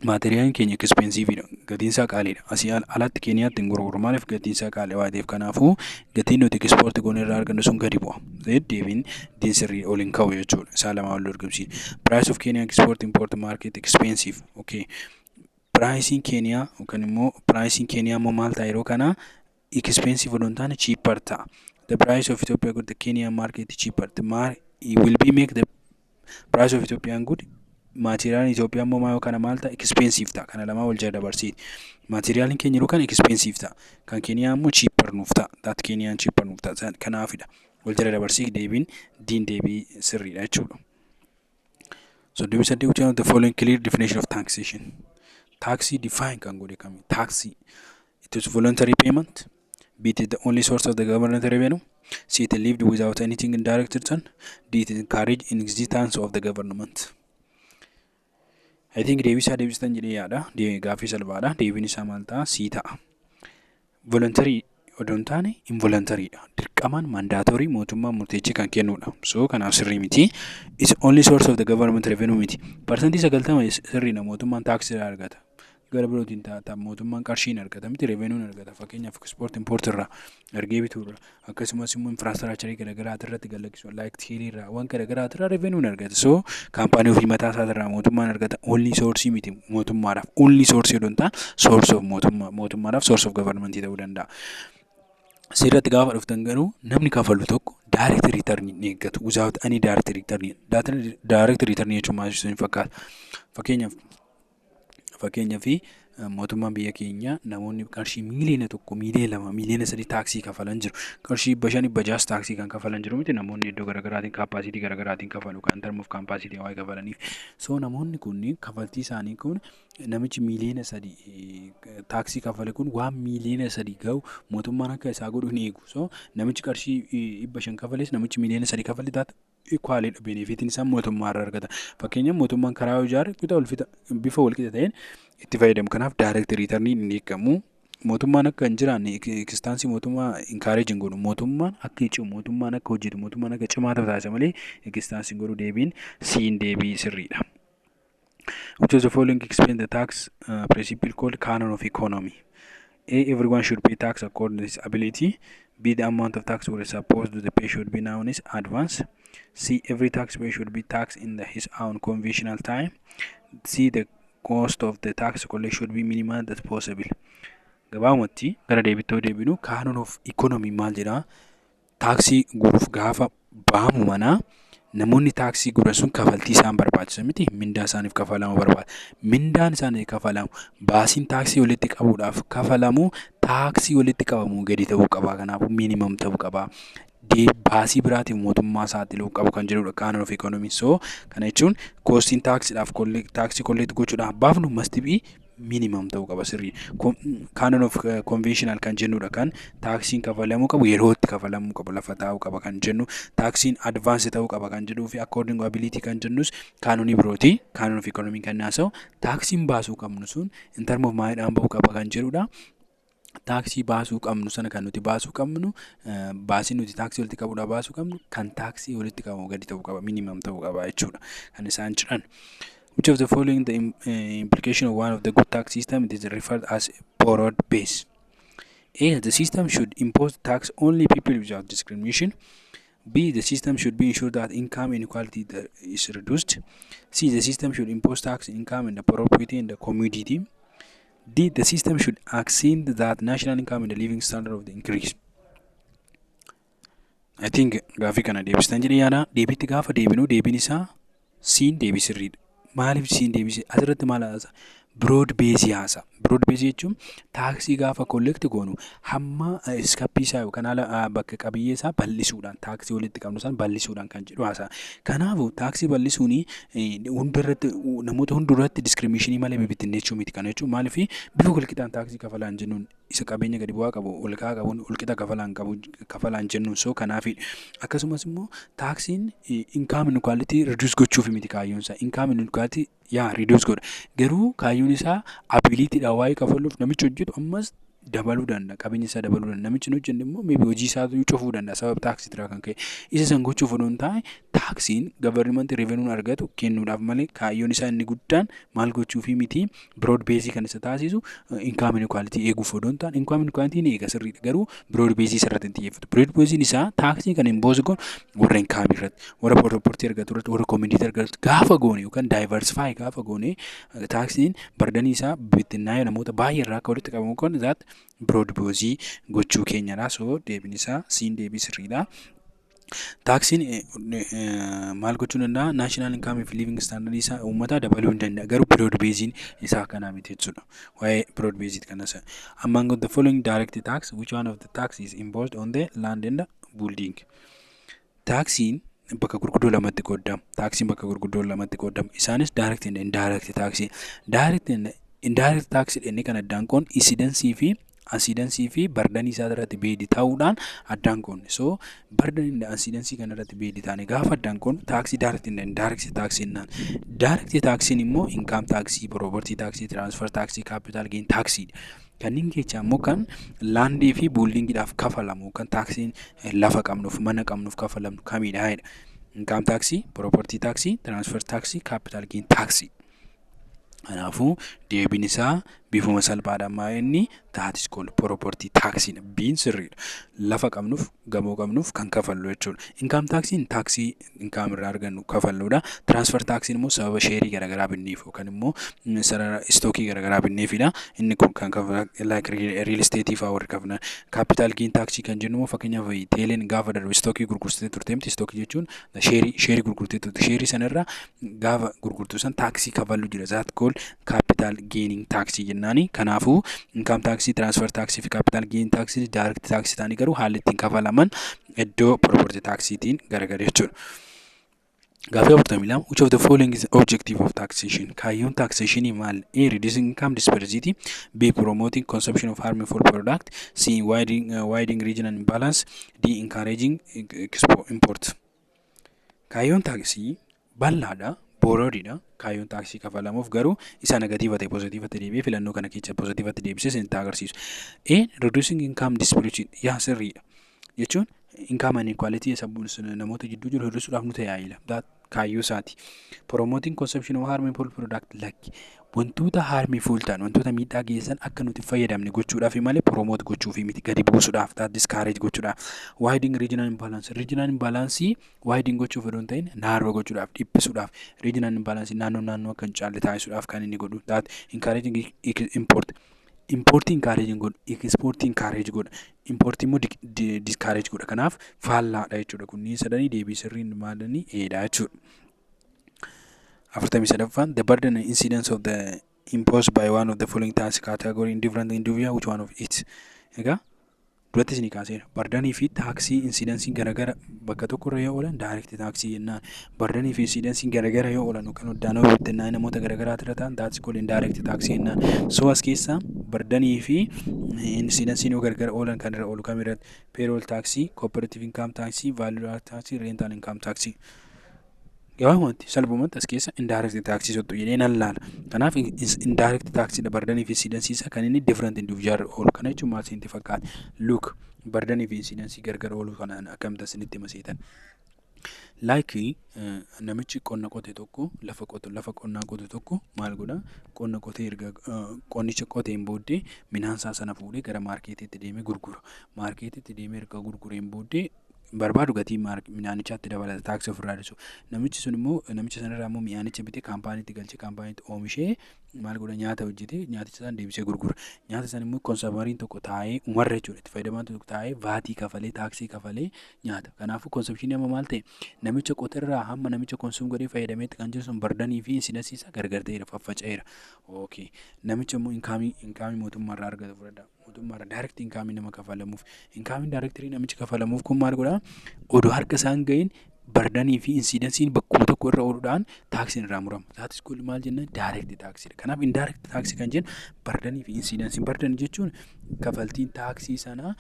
maateriyaaliin keenya expensiveidha. Gatiin isaa qaaliidha. Asii alaatti Keeniyaatti hin gurguru. Maaliif gatiin isaa qaalii waan ta'eef kanaafuu gatiin nuti export goone irraa argannu sun gadi bu'a. Deebiin diin sirrii ol hin ka'u jechuudha. Isaa lamaa wal dorgomsiisa. Price of Kenya export import market expensive. Okay. Pricing Kenya yookaan immoo pricing Kenya immoo maal ta'a yeroo kana expensive odoo hin taane cheaper ta'a. The price of Ethiopia good the Kenyan market cheaper. It will be make the price of Ethiopian good material Ethiopian immoo yoo kana maal ta'a expensive ta'a. Kana lamaa wal jala dabarsiiti. Materialiin keenya yeroo kana expensive ta'a. Kan Keniyaa immoo cheaper nuuf ta'a. That Kenyan cheaper nuuf ta'a. Kanaafidha. Wal jala dabarsii deebiin diin deebii sirriidha jechuudha. So deebii sadii which are the following clear definition of taxation. Taxi define kan godhe kami. Taxi. It is voluntary payment. B. It is the only source of the government revenue. C. It lived without anything in direct return. D. It encourage in existence of the government. I think deebisaa deebistan jedhee yaada. Gaaffii salphaadha. Deebiin isaa maal ta'a? C ta'a. Voluntary odoo hin taane involuntaryidha. Dirqamaan mandatory mootummaan murteessee kan kennudha. So kanaaf sirrii miti. It's only source of the government revenue miti. Parsantii 90 sirriidha mootummaan taaksii argata. Gara birootiin ta'a mootummaan qarshiin argata miti revenuun argata. Fakkeenyaaf export import irraa ergee bituurra akkasumas immoo infraastiraakcharii garaagaraa irratti gallakkisu like tiilii irraa waan garaagaraa irraa revenuun argata. So kaampaanii ofii mataa isaa irraa mootummaan argata only source miti mootummaadhaaf only source yoo ta'u source of mootummaadhaaf source of government ta'uu danda'a. Seeratti gaafa dhuftan garuu namni kafalu tokko direct return ni eeggatu. Without any direct return. Direct return jechuun maal ibsu fakkaata. Fakkeenyaaf mootummaan biyya keenya namoonni qarshii miiliyoona 1 miiliyoona 2 miiliyoona 3 taaksii kafalan jiru. Qarshii 500 taaksii kan kafalan jiru miti namoonni iddoo garaagaraatiin kaapaasitii garaagaraatiin kafalu kan term of kaapaasitii waa kafalaniif. So namoonni kunniin kafaltii isaanii kun namichi miiliyoona 3 taaksii kafale kun waan miiliyoona 3 ga'u mootummaan akka isaa godhu hin eegu. So namichi qarshii 500 kafales namichi miiliyoona 3 kafale taata equal benefitiin isaa mootummaa irraa argata. Fakkeenyaaf mootummaan karaa ijaare bifa walqixa ta'een itti fayyadamu. Kanaaf direct return ni eegamu. Mootummaan akka hin jiraanne ekistaansii mootummaa encouraging godhu. Mootummaan akka icciu mootummaan akka hojjetu mootummaan akka cimaa taasisa malee ekistaansii godhu deebiin siin deebii sirriidha. Which is the following explain the tax principle called canon of economy. A. Everyone should pay tax according to his ability. B. The amount of tax we are supposed to pay should be known as advance. C. Every taxpayer should be taxed in his own conventional time. C. The cost of the tax collection should be minimized as possible. Gabaabumatti gara deebittoo deebinu canon of economy maal jedhaa? Taaksii guuruuf gaafa baamu manaa namoonni taaksii guuran sun kafaltii isaan barbaachisa miti. Mindaa isaaniif kafalamu barbaada. Mindaan isaaniif kafalamu baasiin taaksii walitti qabuudhaaf kafalamu taaksii walitti qabamu gadi ta'uu qaba. Kanaafuu minimum ta'uu qaba. Baasii biraatiif mootummaa saaxiluu qabu kan jedhudha canon of economy. So kana jechuun koostiin taaksiidhaaf taaksii kolleekti gochuudhaaf baafnu must be minimum ta'uu qaba sirrii. Canon of conventional kan jennudha kan taaksiin kafalamuu qabu yeroo itti kafalamuu qabu lafa taa'uu qaba kan jennu. Taaksiin advance ta'uu qaba kan jedhuu fi according ability kan jennus canon birooti. Canon of economy kan naasa'u taaksiin baasuu qabnu sun in term of maayidhaan bahuu qaba kan jedhudha. Taaksii baasuu qabnu sana kan nuti baasuu qabnu baasiin nuti taaksii walitti qabuudhaaf baasuu qabnu kan taaksii walitti qabamu gadi ta'uu qaba minimum ta'uu qaba jechuudha kan isaan jedhan. Which of the following the implication of one of the good tax system it is referred as borrowed base? A. The system should impose tax only people without discrimination. B. The system should be ensured that income inequality is reduced. C. The system should impose tax income and the property and the commodity. D. The system should accent that national income and the living standard of the increase. I think gaafii kana deebistan jedhee yaada. Deebiitti gaafa deebinu deebiin isaa siin deebisirriidha. Maaliif siin deebise? Asirratti maal haasa? Broad base haasa. Broad base jechuun taaksii gaafa kolleekti goonu hamma iskappii isaa yookaan haala bakka qabiyyee isaa bal'isuudhaan taaksii walitti qabnu san bal'isuudhaan kan jedhu haasa. Kanaafuu taaksii bal'isuun hundarratti namoota hunduratti discriminationii malee bibittinneechuu miti. Kana jechuun maaliif bifa walqixaan taaksii kafalaan jennuun isa qabeenya gadi bu'aa qabu olqaa qabuun olqixa kafalaan jennuun soo kanaafi akkasumas immoo taaksiin income inequality reduce gochuuf miti kaayyoon isaa. Income inequality reduce godha. Garuu kaayyoon isaa abilityidha waa'ee kafaluuf namichi hojjetu ammas dabaluu danda'a. Qabeenya isaa dabaluu danda'a. Namichi hin hojjenne immoo maybe hojii isaa cufuu danda'a sababa taaksii irraa kan ka'e. Isa san gochuuf odoo hin taane taaksiin government revenue argatu kennuudhaaf malee kaayyoon isaa inni guddaan maal gochuufi miti broad base kan isa taasisu income inequality eeguuf odoo hin taane income inequality ni eega sirriidha. Garuu broad base irratti hin xiyyeeffatu. Broad base isaa taaksii kan impose goon warra income irratti warra property argatu irratti warra community argatu gaafa goone yookaan diversify gaafa goone taaksiin bardanii isaa bittinnaa'ee namoota baay'ee irraa akka walitti qabamu kun that broad base gochuu keenyadha. So deebiin isaa siin deebii sirriidha. Taaksiin maal gochuu danda'a? National income fi living standard isaa uummataa dabaluu hin danda'a. Garuu broad base isaa kanaa miti jechuudha. Waa'ee broad base kanas. Among the following direct tax, which one of the tax is imposed on the land and building? Taaksiin bakka gurguddoo lamatti qoodama. Taaksiin bakka gurguddoo lamatti qoodama. Isaanis direct and indirect taxi. Direct and indirect tax inni kan addaan qoon incidence fi bardanii isaa irratti beedi ta'uudhaan addaan qoon. So bardanii incidence kan irratti beedi ta'anii gaafa addaan qoon taaksii direct and indirect tax jennaan. Direct taxiin immoo income tax, property tax, transfer tax, capital gain tax. Kanneen keessaa immoo kan laandii fi buildingiidhaaf kafalamu kan taaksiin lafa qabnuuf mana qabnuuf kafalamnu kamidha? Income tax, property tax, transfer tax, capital gain tax. Kanaafuu deebiin isaa bifuma salphaadhaan maa'inni that is called property tax. Biin sirriidha. Lafa qabnuuf gamoo qabnuuf kan kafallu jechuudha. Income taxiin taaksii income irraa argannu kafalluudha. Transfer taxiin immoo sababa sheerii garaagaraa binneef yookaan immoo sarara istookii garaagaraa binneefidha. Inni kun kan like real estate fa'aa warri kafna. Capital gain taxii kan jennu immoo fakkeenyaaf teeleen gaafa darbe istookii gurgurtee turteemti. Istookii jechuun sheerii gurgurtee turte. Sheerii sanarraa gaafa gurgurtu san taaksii kafallu jira. That called capital gaining taxi jennaani. Kanaafuu income tax, transfer tax fi capital gain tax direct tax ta'anii garuu haalli ittiin kafalaman iddoo property taxiitiin gargar jechuudha. Gaafii 42 which of the following is objective of taxation? Kaayyoon taxation maal? A. Reducing income disparity. B. Promoting consumption of harmful product. C. Widening regional imbalance. D. Encouraging import. Kaayyoon taxii bal'aadha. Booroodha. Kaayyoon taaksii kafalamuuf garuu isa negatiiva ta'e positiiva ta'e deebi'ee filannoo kana keessa positiiva ta'e deebisee sin agarsiisu. Reducing income disparity sirriidha. Jechuun income inequality namoota jidduu jiru hir'isuudhaaf nu tajaajila. That kaayyoo isaati. Promoting consumption of harmful product like wantoota harmful ta'an wantoota miidhaa geessan akka nuti fayyadamne gochuudhaaf malee promote gochuufi miti gadi buusuudhaaf discourage gochuudhaaf. Widening regional imbalance. Regional imbalance widening gochuuf odoo hin ta'in narrow gochuudhaaf dhiphisuudhaaf. Regional imbalance naannoo akka hin caalle taasisuudhaaf kan inni godhu. That encouraging import. Importii encouraging godhu, exportii encourage godha, importii immoo discourage godha. Kanaaf faallaadha jechuudha. Kunniin sadanii deebii sirriin maalanii eedha jechuudha. 43ffaan the burden and incidence of the imposed by one of the following tax category in different individual which one of it. Egaa duratti isinii kaaseera. Bardanii fi taaksii insidensiin garagara bakka tokkorra yoo oolan direct taaksii jennaan. Bardanii fi insidensiin garagara yoo oolan yookaan hoddaanoo bittannaa namoota garagaraatti irra ta'an that's called indirect taaksii jennaan. So as keessaa bardanii fi insidensiin yoo garagara oolan kan irra oolu kamirratti payroll taaksii, cooperative income taaksii, value taaksii, rental income taaksii. Gabaabumatti salphumatti as keessa indirect taxii sottu jedhee nan laala. Kanaaf indirect taxii dha bardanii fi insidensiisa kan inni different individual oolu. Kana jechuun maal isinitti fakkaata? Look bardanii fi insidensii gargar oolu kana akkamitti isinitti maseetan. Like namichi qonna qote tokko lafa qonnaa qote tokko maal godha? Qonna qotee erga qonnicha qoteen booddee midhaansaa sana fuudhee gara maarkeetiitti deemee gurgura. Maarkeetiitti deemee erga gurgureen booddee barbaadu gatii midhaanichaatti dabalata taaksii ofirraa dhiisu. Namichi sun immoo namicha sanarraa immoo midhaanicha bitee kaampaaniitti galchee kaampaaniitti oomishee maal godha nyaata hojjetee nyaaticha sana deebisee gurgura. Nyaata sana immoo konsuumariin tokko taa'ee umarra jechuudha. Itti fayyadamaan tokko taa'ee vaatii kafalee taaksii kafalee nyaata. Kanaafuu konsumpshinii amma maal ta'e namicha qotarraa hamma namicha konsuum godhee fayyadameetti kan jiru sun bardanii fi insidensiisa gargar ta'eera faffaca'eera. Okay. Namicha immoo inkaamii mootummaarraa argatu fudhadha. Mootummaarraa direct inkaamii nama kafalamuuf. Inkaamiin directrii namichi kafalamuuf kun maal godhaa? Odoo harka isaan gahin bardanii fi insidensiin bakkuma tokko irra ooluudhaan taaksiin irraa murama. Taaksii kun maal jenna? Direct taaksiidha. Kanaaf indirect taaksii kan jennu bardanii fi insidensiin. Bardanii jechuun kafaltiin taaksii sanaa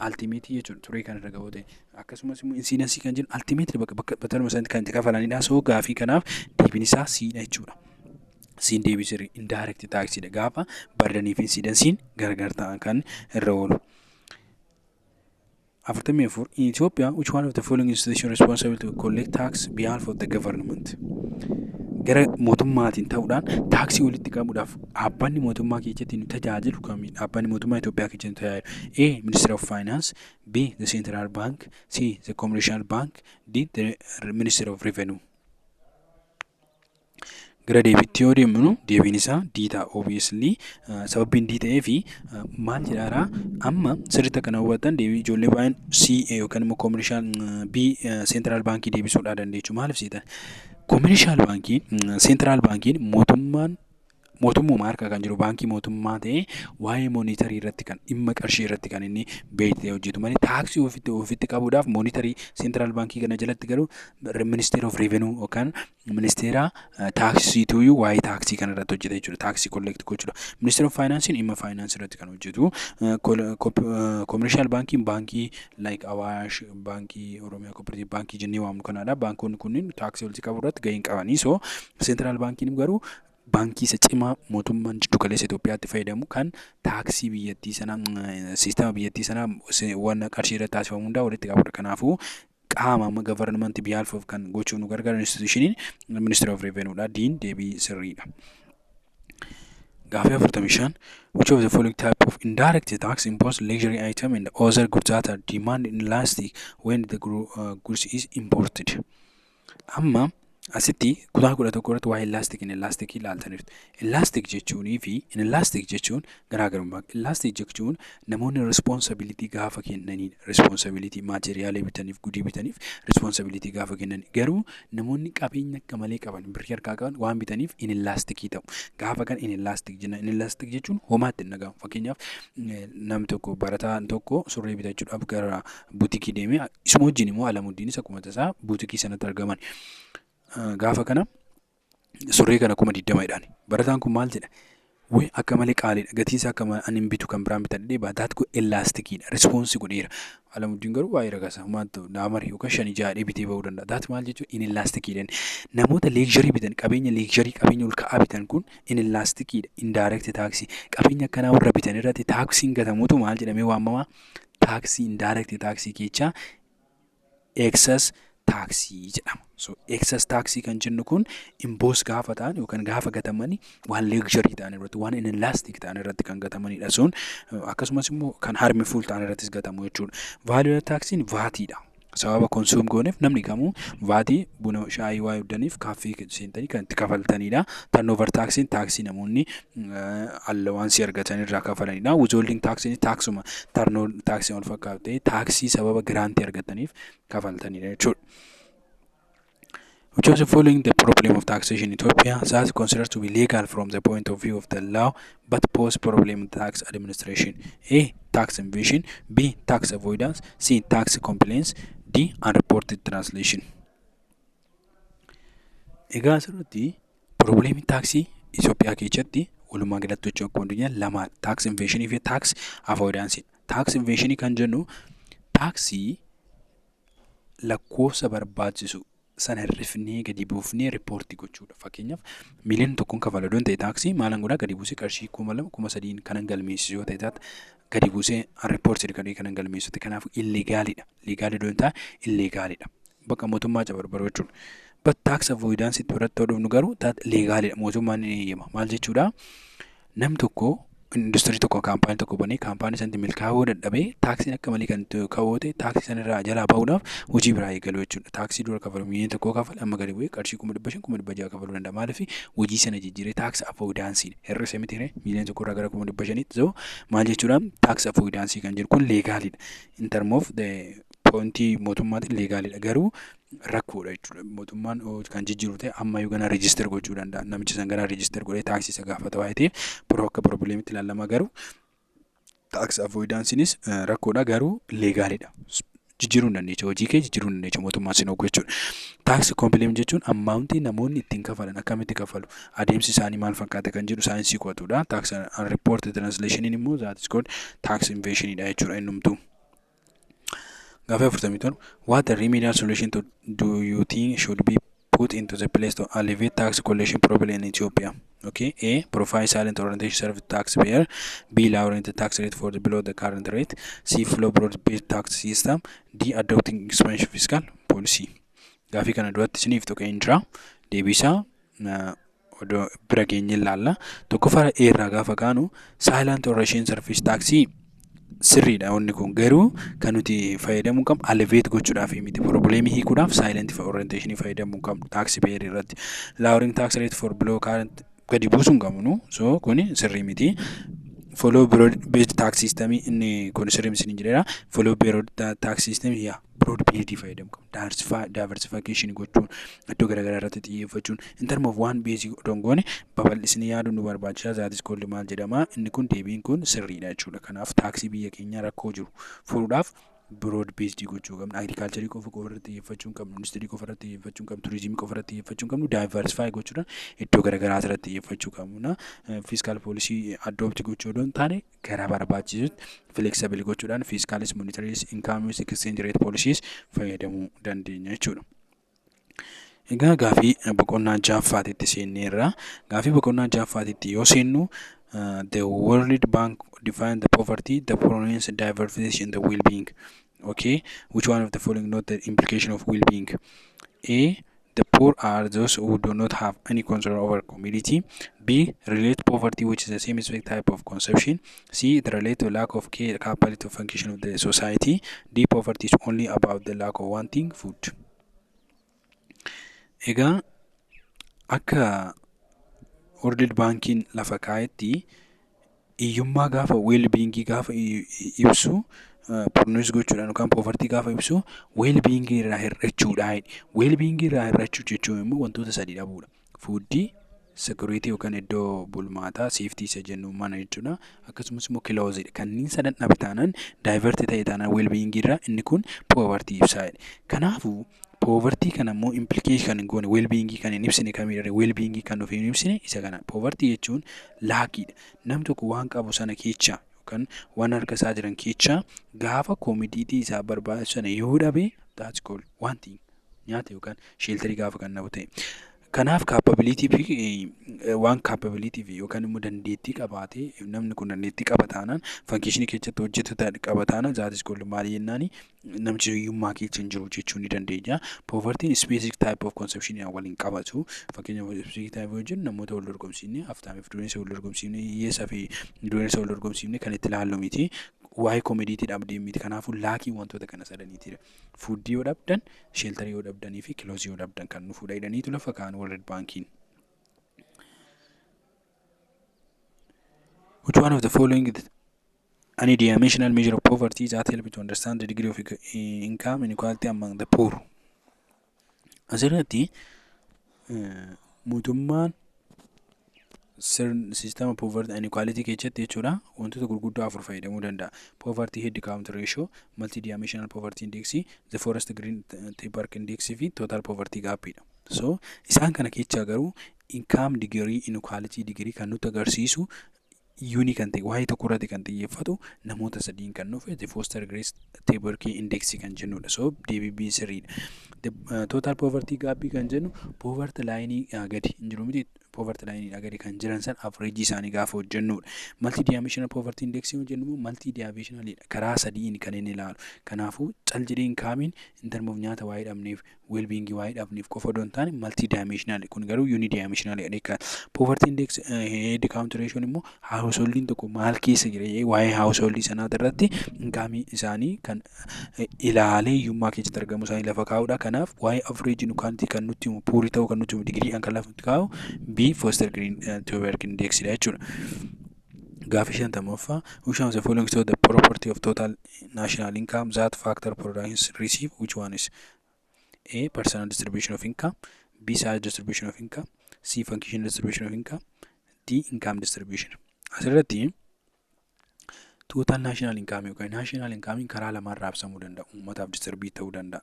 ultimate jechuudha. Turee kan irra gahuu ta'e. Akkasumas immoo insidensii kan jennu ultimate bakka sanatti kan itti kafalanidha. So gaafii kanaaf deebiin isaa siidha jechuudha. Siin deebisee indirect taaksiidha. Gaafa bardanii fi insidensiin gargar ta'an kan irra oolu. After in Ethiopia, which one of the following institutions responsible to collect tax behalf of the government? Gara mootummaatiin ta'uudhaan taaksii walitti qabuudhaaf dhaabbanni mootummaa keessatti nu tajaajilu kamiin dhaabbanni mootummaa Itoophiyaa keessatti nu tajaajilu? A. Ministry of Finance, B. The Central Bank, C. The Commercial Bank, D. The Ministry of Revenue. Gara deebiitti yoo deemnu deebiin isaa D ta'a obviously sababbiin D ta'ee fi maal jedhaara amma sirriitti kana hubatan deebii ijoollee baay'een C yookaan immoo commercial B central baankii deebisuudhaa dandeechu maaliif seetan commercial baankii central baankiin mootummaa harkaa kan jiru baankii mootummaa ta'ee waa'ee monitarii irratti kan dhimma qarshii irratti kan inni beektee hojjetu malee taaksii ofitti qabuudhaaf monitarii central baankii kana jalatti garuu ministeera of revenue yookaan ministeera taaksiituu waa'ee taaksii kana irratti hojjeta jechuudha. Taaksii collect gochuudha. Ministeera of Finance dhimma finance irratti kan hojjetu. Commercial bankiin baankii like Awaash baankii Oromiyaa Cooperative baankii jennee waamnu kanaadha. Baankonni kunniin taaksii walitti qabu irratti gahee hin qabanii. So central bankiin garuu baankii isa cimaa mootummaan jiddu galeessa Itoophiyaatti fayyadamu kan taaksii biyyattii sana siistama biyyattii sana waan qarshii irratti taasifamu hundaa walitti qabudha. Kanaafuu qaama government behalf of kan gochuuf nu gargaaran institutioniin Ministry of Revenue dha. Diin deebii sirriidha. Gaafii 45 which of the following type of indirect tax imposed luxury item and other goods that are demanded inelastic when the goods is imported? Amma asitti kutaa 11 irratti waa'ee elastic in elastic ilaaltaniirtu. Elastic jechuunii fi inelastic jechuun garaagarummaa. Elastic jechuun namoonni responsibility gaafa kennaniidha. Responsibility materiaalee bitaniif gudii bitaniif responsibility gaafa kennan garuu namoonni qabeenya akka malee qaban birrii harkaa qaban waan bitaniif inelastic ta'u. Gaafa kan inelastic jenna. Inelastic jechuun homaatti hin dhagahamu. Fakkeenyaaf namni tokko barataan tokko surree bitachuudhaaf gara buutikii deemee isuma wajjin immoo Alamuuddiinis akkuma tasaa buutikii sanatti argaman. Gaafa kana surree kana 20 jedhani. Barataan kun maal jedha? Wee akka malee qaaliidha. Gatiin isaa akka ani bitu kan biraan bitadhee baataat kun elastikiidha. Responsi godheera. Alamuuddiin garuu baay'ee ragasa. Maal naamari yookaan 5 jaadhee bitee bahuu danda'a. Daat maal jechuun inelastikiidha. Namoota leekjarii bitan qabeenya leekjarii qabeenya ol ka'aa bitan kun inelastikiidha. Indirect taaksii. Qabeenya akkanaa warra bitan irratti taaksiin gatamuutu maal jedhamee waamamaa? Taaksii indirect taaksii keessaa excess taaksii jedhama. So excess taaksii kan jennu kun impoos gaafa ta'an yookaan gaafa gatamani waan luxury ta'an irratti waan inelastic ta'an irratti kan gatamanidha. Sun akkasumas immoo kan harmful ta'an irrattis gatamu jechuudha. Value taaksiin vaatiidha. Sababa konsuum gooneef namni kamuu vaatii buna shaayii waa hojjetaniif kaaffee seentanii kan itti kafaltanidha. Turnover taaksiin taaksii namoonni allawaansii argatan irraa kafalanidha. Withholding taaksiin taaksuma taaksii wal fakkaatu taaksii sababa giraantii argataniif kafaltanidha jechuudha. Which was following the problem of taxation in Ethiopia that considered to be legal from the point of view of the law but pose problem in tax administration. A. Tax evasion. B. Tax avoidance. C. Tax compliance. D. Unreported translation. Egaa asirratti probleemii taaksii Itoophiyaa keessatti walumaa galatti hojii akka hundinyaa lama tax evasion fi tax avoidance. Tax evasion kan jennu taaksii lakkoofsa barbaachisu sana rifnee gadi buufnee riipoortii gochuudha. Fakkeenyaaf miliyoona tokkoon kafala doon ta'e taaksii maalan godhaa gadi buusee qarshii 2,300 kanan galmeessisu yoo ta'e gadi buusee riipoortii kanan galmeessisu kanaaf illegaalidha. Legaalii doon ta'a illegaalidha. Bakka mootummaa cabarbaru jechuudha. But tax avoidance itti biratti hodhuuf nu garuu legaalidha. Mootummaan ni eeyyama. Maal jechuudha? Nam tokko industirii tokko kaampaanii tokko banee kaampaanii sanatti milkaa'uu dadhabee taaksiin akka malee kan kaawwate taaksii sanarraa jalaa bahuudhaaf hojii biraa eegaluu jechuudha. Taaksii dura kafalu miliyoona tokkoo kafala amma gadi bu'ee qarshii 500,000 600,000 kafaluu danda'a. Maaliif hojii sana jijjiiree taaks avoidance hir'ise miti miliyoona tokkorraa gara 500,000 maal jechuudha? Taaks avoidance kan jedhu kun legaalidha. In term of the pointii mootummaatiin legaalidha. Garuu rakkoodha jechuudha. Mootummaan kan jijjiiru ta'e amma yoo gana register gochuu danda'a. Namichi san gana register godhee taaksii isa gaafata waa'ee ta'eef akka probleemitti ilaalama. Garuu tax avoidancenis rakkoodha garuu legaalidha. Jijjiiruu dandeecha hojii kee jijjiiruu dandeecha mootummaan sin hoggu jechuudha. Tax complaint jechuun ammauntii namoonni ittiin kafalan akkamitti kafalu adeemsi isaanii maal fakkaata kan jedhu saayinsii qo'atudha. Tax unreported translation immoo that is called tax evasionidha jechuudha innumtuu. Gaafa 41 what the remedial solution do you think should be put into the place to alleviate tax collection problem in Ethiopia? Okay, A. Provide silent orientation service taxpayer. B. Lowering the tax rate for below the current rate. C. Flow broad-based tax system. D. Adopting expansion fiscal policy. Gaafii kana duratti isiniif tokko intraa deebisaa bira geenye ilaalla. Tokkoffaa irraa gaafa kaanu silent orientation service taxii sirriidha wanni kun garuu kan nuti fayyadamuu qabnu alleviate gochuudhaaf miti probleemii hiikuudhaaf silent orientation fayyadamuu qabnu taxpayer irratti. Lowering tax rate for below current gadi buusuun qabnu so kuni sirrii miti. Follow broad-based tax system inni kun sirrii miti jedhera. Follow broad tax system broad-based fayyadamu qabna. Diversification gochuun iddoo garaagaraa irratti xiyyeeffachuun in term of one basic dongoone babal'isni yaaduu nu barbaachisa. Zaatis koolli maal jedhama inni kun deebiin kun sirriidha jechuudha. Kanaaf taaksii biyya keenya rakkoo jiru furuudhaaf broad-based gochuu qabna. Agriculture qofa irratti xiyyeeffachuu qabnu, industrii qofa irratti xiyyeeffachuu qabnu, tourism qofa irratti xiyyeeffachuu qabnu, diversify gochuudhaan iddoo garaagaraa irratti xiyyeeffachuu qabna. Fiscal policy adopt gochuu doon taane gara barbaachisutti flexible gochuudhaan fiscalis monetaries incomes exchange rate policies fayyadamuu dandeenya jechuudha. Egaa gaafii boqonnaa ja'affaatitti seenneerra. Gaafii boqonnaa ja'affaatitti yoo seennu the World Bank define the poverty, the prominence, diversification, the well-being. Okay, which one of the following not the implication of well-being? A. The poor are those who do not have any control over community. B. Relate poverty, which is the same type of conception. C. The relate to lack of care, capacity to function of the society. D. Poverty is only about the lack of wanting food. Egaa akka World Bankiin lafa kaa'etti hiyyummaa gaafa well-beingii gaafa ibsu pronounce gochuudhaan yookaan poverty gaafa ibsu well-beingii irraa hir'achuudha. Well-beingii irraa hir'achuu jechuun immoo wantoota sadii dhabuudha. Foodii, security yookaan iddoo bulmaataa, safety isa jennu mana jechuudha. Akkasumas immoo closed kanneen sadan dhabe taanaan divert ta'e taanaan well-beingii irraa inni kun poverty ibsaa. Kanaafuu poverty kana immoo implication goone well-beingii kan hin ibsine kamidha. Well-beingii kan nuuf hin ibsine isa kana. Poverty jechuun laakiidha. Namni tokko waan qabu sana keessa yookaan waan harka isaa jiran keessa gaafa koomodiitii isaa barbaachisu sana yoo dhabe that's called wanting nyaata yookaan shelterii gaafa kan dhabu ta'e. Kanaaf capability fi waan capability fi yookaan immoo dandeettii qabaatee namni kun dandeettii qaba taanaan fankishinii keessatti hojjetu qaba taanaan zaatis gool maali jennaani namichi hiyyummaa keessa hin jiru jechuu ni dandeenya. Poverty specific type of consumption waliin qabatu. Fakkeenyaaf specific type wajjin namoota wal dorgomsiifne aftaamiif dureessa wal dorgomsiifne hiyyeessaa fi dureessa wal dorgomsiifne kan itti ilaallu miti. Waa'ee koomediitiidhaaf deemiti. Kanaafuu laakii wantoota kana sadaniitidha. Fuuddii yoo dhabdan, sheeltarii yoo dhabdanii fi kiloozii yoo dhabdan kan nu fuudhaniitu lafa kaan World Bankiin. Which one of the following any dimensional measure of poverty that help to understand the degree of income inequality among the poor? Asirratti mootummaan system of poverty and inequality keessatti jechuudha wantoota gurguddoo afur fayyadamuu danda'a. Poverty head count ratio, multi-dimensional poverty index, the forest green park index fi total poverty gap. So isaan kana keessaa garuu income degree inequality degree kan nutti agarsiisu yuunii kan ta'e waa'ee tokko irratti kan xiyyeeffatu namoota sadiin kan nuuf the Foster Grace Taberkee Index kan jennudha. So DBB sirriidha. The total poverty gap kan jennu poverty line gadi hin jiru miti poverty line gadi kan jiran san average isaanii gaafa hojjennudha. Multi dimensional poverty index jennu multi dimensional karaa sadiin kan inni ilaalu. Kanaafuu cal jedhee inkaamiin in terms of nyaata waa'ee dhabneef well-being waa'ee dhabneef qofa odoo hin taane multi dimensional kun garuu unidimensional jedhee poverty index head count ratio immoo householdiin tokko maal keessa jira waa'ee householdii sanaa irratti inkaamii isaanii kan ilaalee hiyyummaa keessatti argamu isaanii lafa kaa'udha. Kanaaf waa'ee average inequality kan nutti himu puurii ta'uu kan nutti himu digrii kan lafa kaa'u B Foster Green Taberkee Index dha jechuudha. Gaaffii 50ffaa which one of the following shows the property of total national income that factor productions receive which one is A personal distribution of income, B size distribution of income, C function distribution of income, D income distribution. Asirratti total national income yookaan national income karaa lamaan raabsamuu danda'a. Uummataaf distribute ta'uu danda'a.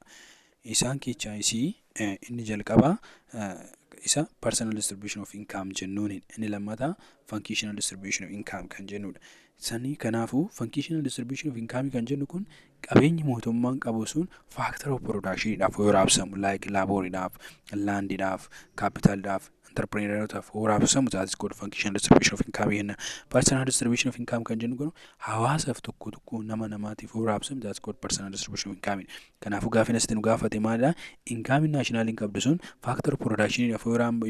Isaan keessaa inni jalqabaa isa personal distribution of income jennuuni. Inni lammataa functional distribution of income kan jennudha. Sanii kanaafuu functional distribution of income kan jennu kun qabeenyi mootummaan qabu sun factor of productionidhaaf yoo raabsamu like laboridhaaf, landidhaaf, capitalidhaaf, entrepreneurship yoo raabsamu that is called functional distribution of income jenna. Personal distribution of income kan jennu kun hawaasaaf tokko tokko nama namaatiif yoo raabsamu that is called personal distribution of income. Kanaafuu gaaffiin asitti nu gaafate maalidha? Income national income qabdu sun factor of productionidhaaf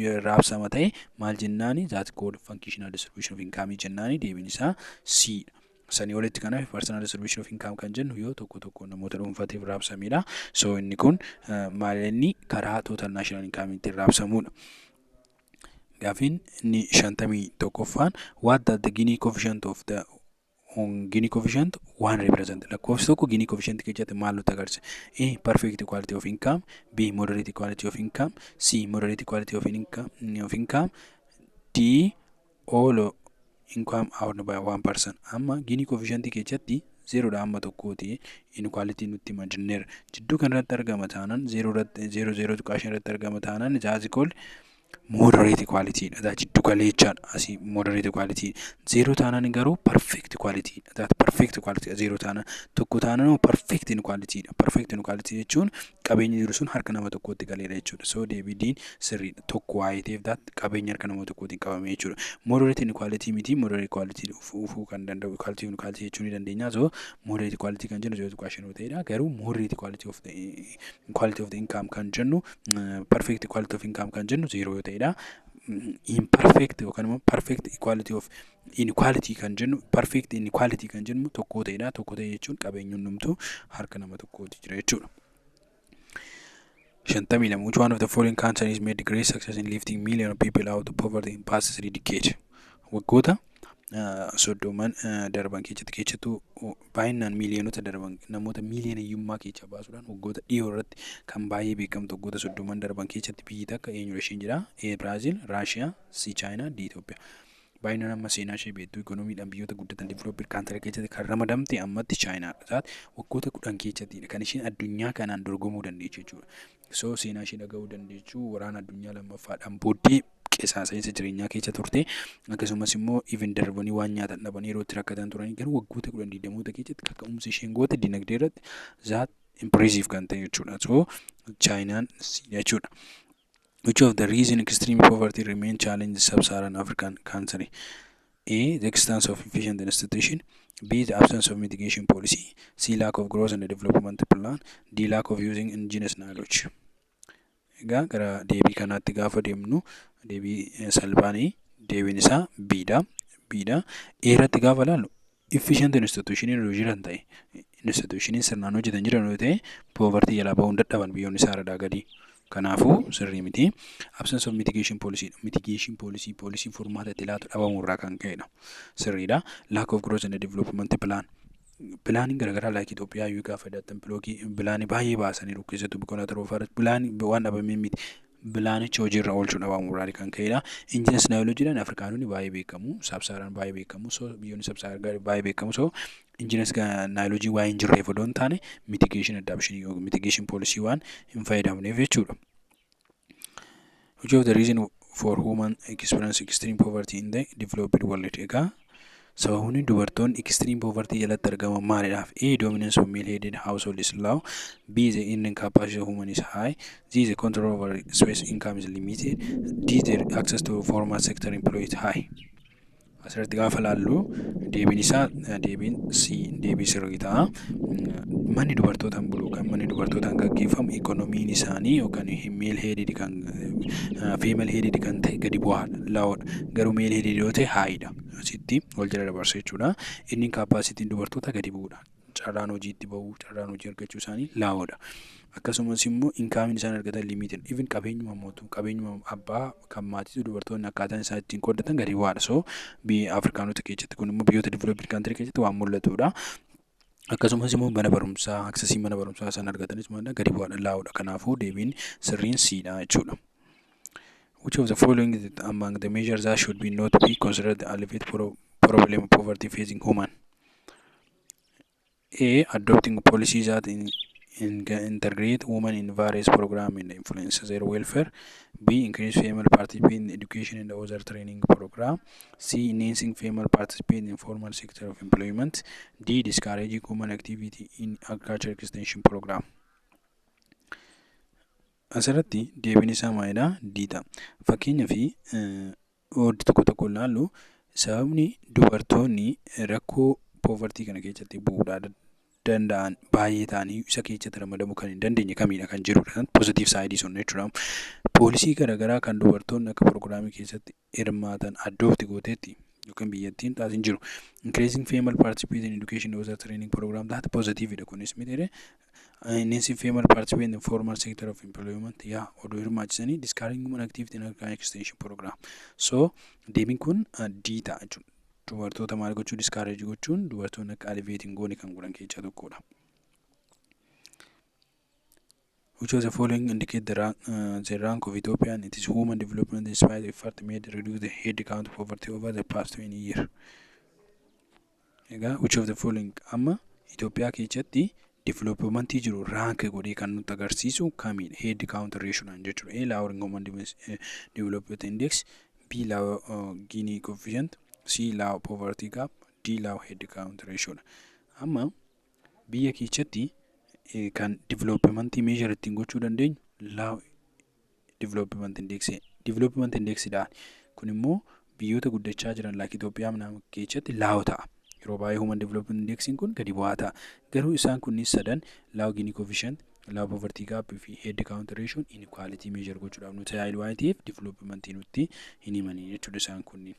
yoo raabsama ta'e maal jennaani? That is called functional distribution of income jennaani. Deebiin isaa C. Sanii walitti kanaaf personal distribution of income kan jennu yoo tokko tokko namoota dhuunfaatiif raabsamedha. So inni kun maal inni karaa total national income ittiin raabsamudha. Gaaffiin inni 51ffaan what does the Gini coefficient of the Gini coefficient one represent? Lakkoofsi tokko Gini coefficient keessatti maal nutti agarsiisa? A perfect equality of income, B moderate equality of income, C moderate equality of income, D all income out by 1%. Amma Gini coefficient keessatti 0 dha amma tokkooti inequality nutti imagineer jidduu kanarratti argama taanaan 0 irratti argama taanaan jaasi called moderate equality dha. Jiddu galeechaan asii moderate equality 0 taanaan garuu perfect equality dha. Perfect equality 0 taanaan tokko taanaan perfect inequality dha. Perfect inequality jechuun qabeenyi jiru sun harka nama tokkootti galeera jechuudha. So deebiin sirriidha. Tokko waa'eetiif qabeenya harka nama tokkootiin qabame jechuudha. Moderate inequality miti moderate equality ufuu kan danda'u equality inequality jechuu ni dandeenya. So moderate equality kan jennu 0.5 ta'edha. Garuu moderate equality of the income kan jennu perfect equality of income kan jennu 0 ta'edha. Imperfect yookaan immoo perfect equality of inequality kan jennu perfect inequality kan jennu tokko ta'edha. Tokko ta'e jechuun qabeenyi hundumtuu harka nama tokkootti jira jechuudha. 52 which one of the following countries made great success in lifting millions of people out of poverty in past 3 decades? Waggoota soddoman darban keessattuu baay'inaan miiliyoonota darban namoota miiliyoona hiyyummaa keessaa baasuudhaan waggoota dhiyoo irratti kan baay'ee beekamtu waggoota soddoman darban keessatti biyyi takka eenyudha isheen jira? A Brazil, Russia, C China, D Ethiopia. Baay'inaan amma seenaa ishee beektu ikoonomiidhaan biyyoota guddatan developed country keessatti kan ramadamte ammatti Chaayinaadha. Waggoota 10 keessattidha kan isheen addunyaa kanaan dorgomuu dandeechu jechuudha. So seenaa ishee dhaga'uu dandeechu waraana addunyaa lammaffaadhaan booddee qisaasainsa jireenyaa keessa turte akkasumas immoo even darbanii waan nyaatan dhabanii yeroo itti rakkatan turanii garuu waggoota 10-20 keessatti kaka'umsa isheen goote dinagdee irratti that impressive kan ta'e jechuudha. So Chaayinaan jechuudha. Which of the reason extreme poverty remain challenge sub-Saharan African country? A. The extent of efficient institution. B. The absence of mitigation policy. C. Lack of growth and development plan. D. Lack of using indigenous knowledge. Egaa gara deebii kanaatti gaafa deemnu deebii salphaanii deebiin isaa B'dha. B'dha. Irratti gaafa ilaallu efficient institution yoo jiran ta'e institution sirnaan hojjetan jiran yoo ta'e poverty jalaa bahuu hin dadhaban biyyoonni Saharaa gadi. Kanaafuu sirrii miti. Absence of mitigation policy. Mitigation policy furmaata itti laatu dhabamuu irraa kan ka'edha. Sirriidha. Lack of growth and development plan. Pilaaniin garaagaraa like Itoophiyaa yoo gaafa daatan pilaanii baay'ee baasanii keessattuu biqiltoota roofaa pilaanii waan dhabamee miti. Pilaanicha hojiirra oolchuu dhabamuu irraa kan ka'edha. Indigenous knowledgeedhaan Afrikaanonni baay'ee beekamu. Sub-Saharaan baay'ee beekamu. Biyyoonni Sub-Saharaan baay'ee beekamu. Indigenous knowledge waa hin jirreef odoo hin taane mitigation adoption yookiin mitigation policy waan hin fayyadamneef jechuudha. Which of the reason for human experience extreme poverty in the developed world? Egaa sababni dubartoonni extreme poverty jalatti argaman maalidhaaf? A. Dominance of male-headed household is low. B. The earning capacity of women is high. C. The control over space income is limited. D. The access to formal sector employee is high. Asirratti gaafa laallu deebiin isaa deebiin C deebii sirrii ta'a. Manni dubartootaan bulu kan manni dubartootaan gaggeeffamu ikoonomiin isaanii yookaan male headed kan female headed kan ta'e gadi bu'aadha laa'oodha. Garuu male headed yoo ta'e haayidha. Asitti wal jala dabarsa jechuudha. Inni kaappaasitiin dubartoota gadi bu'uudha. Carraan hojiitti bahuu carraan hojii argachuu isaanii laa'oodha. Akkasumas immoo inkaamiin isaan argatan limited. Even qabeenyuma mootummaa qabeenyuma abbaa kan maatiitu dubartoonni akkaataan isaan ittiin qooddatan gadi bu'aadha. So biyya Afrikaanota keessatti kun immoo biyyoota developed country keessatti waan mul'atudha. Akkasumas immoo mana barumsaa aksesii mana barumsaa isaan argatanis gadi bu'aadha laa'oodha. Kanaafuu deebiin sirriin Cdha jechuudha. Which of the following is among the measures that should be not be considered to alleviate problem of poverty facing human? A. Adopting policies that integrate women in various programs and influence their welfare. B. Increase female participation in education and other training program. C. Enhancing female participation in formal sector of employment. D. Discouraging women activity in agriculture extension program. Asirratti deebiin isaa maalidha? Didha. Fakkeenyaaf wanti tokko ilaallu sababni dubartoonni rakkoo poverty kana keessatti bu'uudhaa danda'an baay'ee ta'anii isa keessatti ramadamuu kan hin dandeenye kamidha kan jirudha. Positive side sun jechuudha. Poolisii garaagaraa kan dubartoonni akka pirogiraamii keessatti hirmaatan addoofti gooteetti yookaan biyyattiin taasisan jiru. Increasing female participation in education and other training program that positive dha kunis miti. Enhancing female participation in formal sector of employment odoo hirmaachisanii discouraging women activity in agriculture extension program. So deebiin kun D ta'a jechuudha. Dubartoota maal gochuu discourage gochuun dubartoonni akka alleviate goone kan godhan keessaa tokkodha. Which of the following indicate the rank of Ethiopia and its human development despite the effort made to reduce the head count of poverty over the past 20 years? Which of the following amma Itoophiyaa keessatti development jiru rank godhee kan nutti agarsiisu kamidha? Head count ratio naan jechuudha. A. Lowering human development index. B. Low Gini coefficient. C. Low poverty gap. D. Low head count ratio. Amma biyya keessatti kan development measure ittiin gochuu dandeenyu low development index. Development index dhaan kun immoo biyyoota guddachaa jiran like Itoophiyaa mana keessatti low ta'a. Yeroo baay'ee human development index kun gadi bu'aa ta'a. Garuu isaan kunniin sadan low Gini coefficient, low poverty gap fi head count ratio inequality measure gochuudhaaf nu tajaajilu waan ta'eef development nutti hin himanii jechuudha isaan kunniin.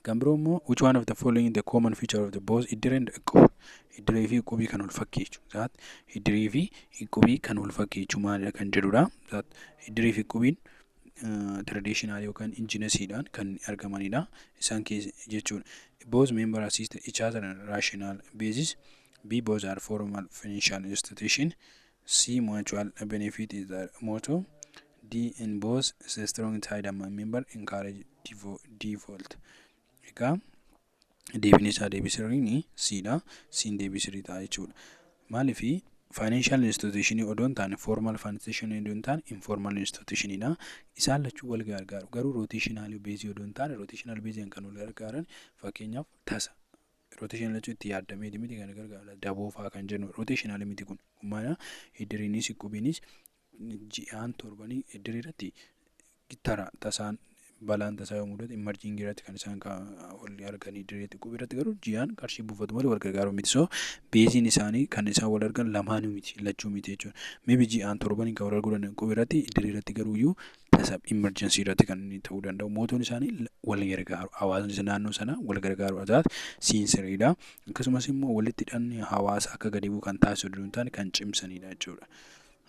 Kan biroo immoo which one of the following the common feature of the both iddiree and iqqubii? Iddiree fi iqqubii kan wal fakkeessu. Iddiree fi iqqubii kan wal fakkeessu maalidha kan jedhudha. Iddiree fi iqqubiin traditional yookaan injineesiidhaan kan argamanidha. Isaan keessa jechuudha. Both members assist each other on a rational basis. B. Both are formal financial institution. C. Mutual benefit is the motto. D. In both a strong tie among member encourage default. Egaa deebiin isaa deebii sirriin Cdha. C'n deebii sirrii ta'a jechuudha. Maaliif financial institution odoo hin taane formal financial odoo hin taane informal institutionidha. Isaan lachuu wal gargaaru. Garuu rotational base odoo hin taane rotational base kan wal gargaaran fakkeenyaaf tasa. Rotational lachuu itti yaadamee miti kan gargaara. Daboo fa'aa kan jennu rotational miti kun. Maana iddireeniis iqqubiinis ji'aan torbanii diriirratti tasaan balaan tasaa yoo mudate emerging irratti kan isaan wal arganii dirree xiqqoo irratti garuu ji'aan qarshii buufatu malee wal gargaaru miti. So beeziin isaanii kan isaan wal argan lamaanuu miti lachuu miti jechuudha. Maybe ji'aan torbanii kan wal arguu xiqqoo irratti dirree irratti garuu iyyuu tasa emergency irratti kan inni ta'uu danda'u. Mootoon isaanii wal gargaaru hawaasni naannoo sana wal gargaaru azaat siinsiriidha. Akkasumas immoo walitti hidhanni hawaasa akka gadi bu'u kan taasisu hin taane kan cimsanidha jechuudha.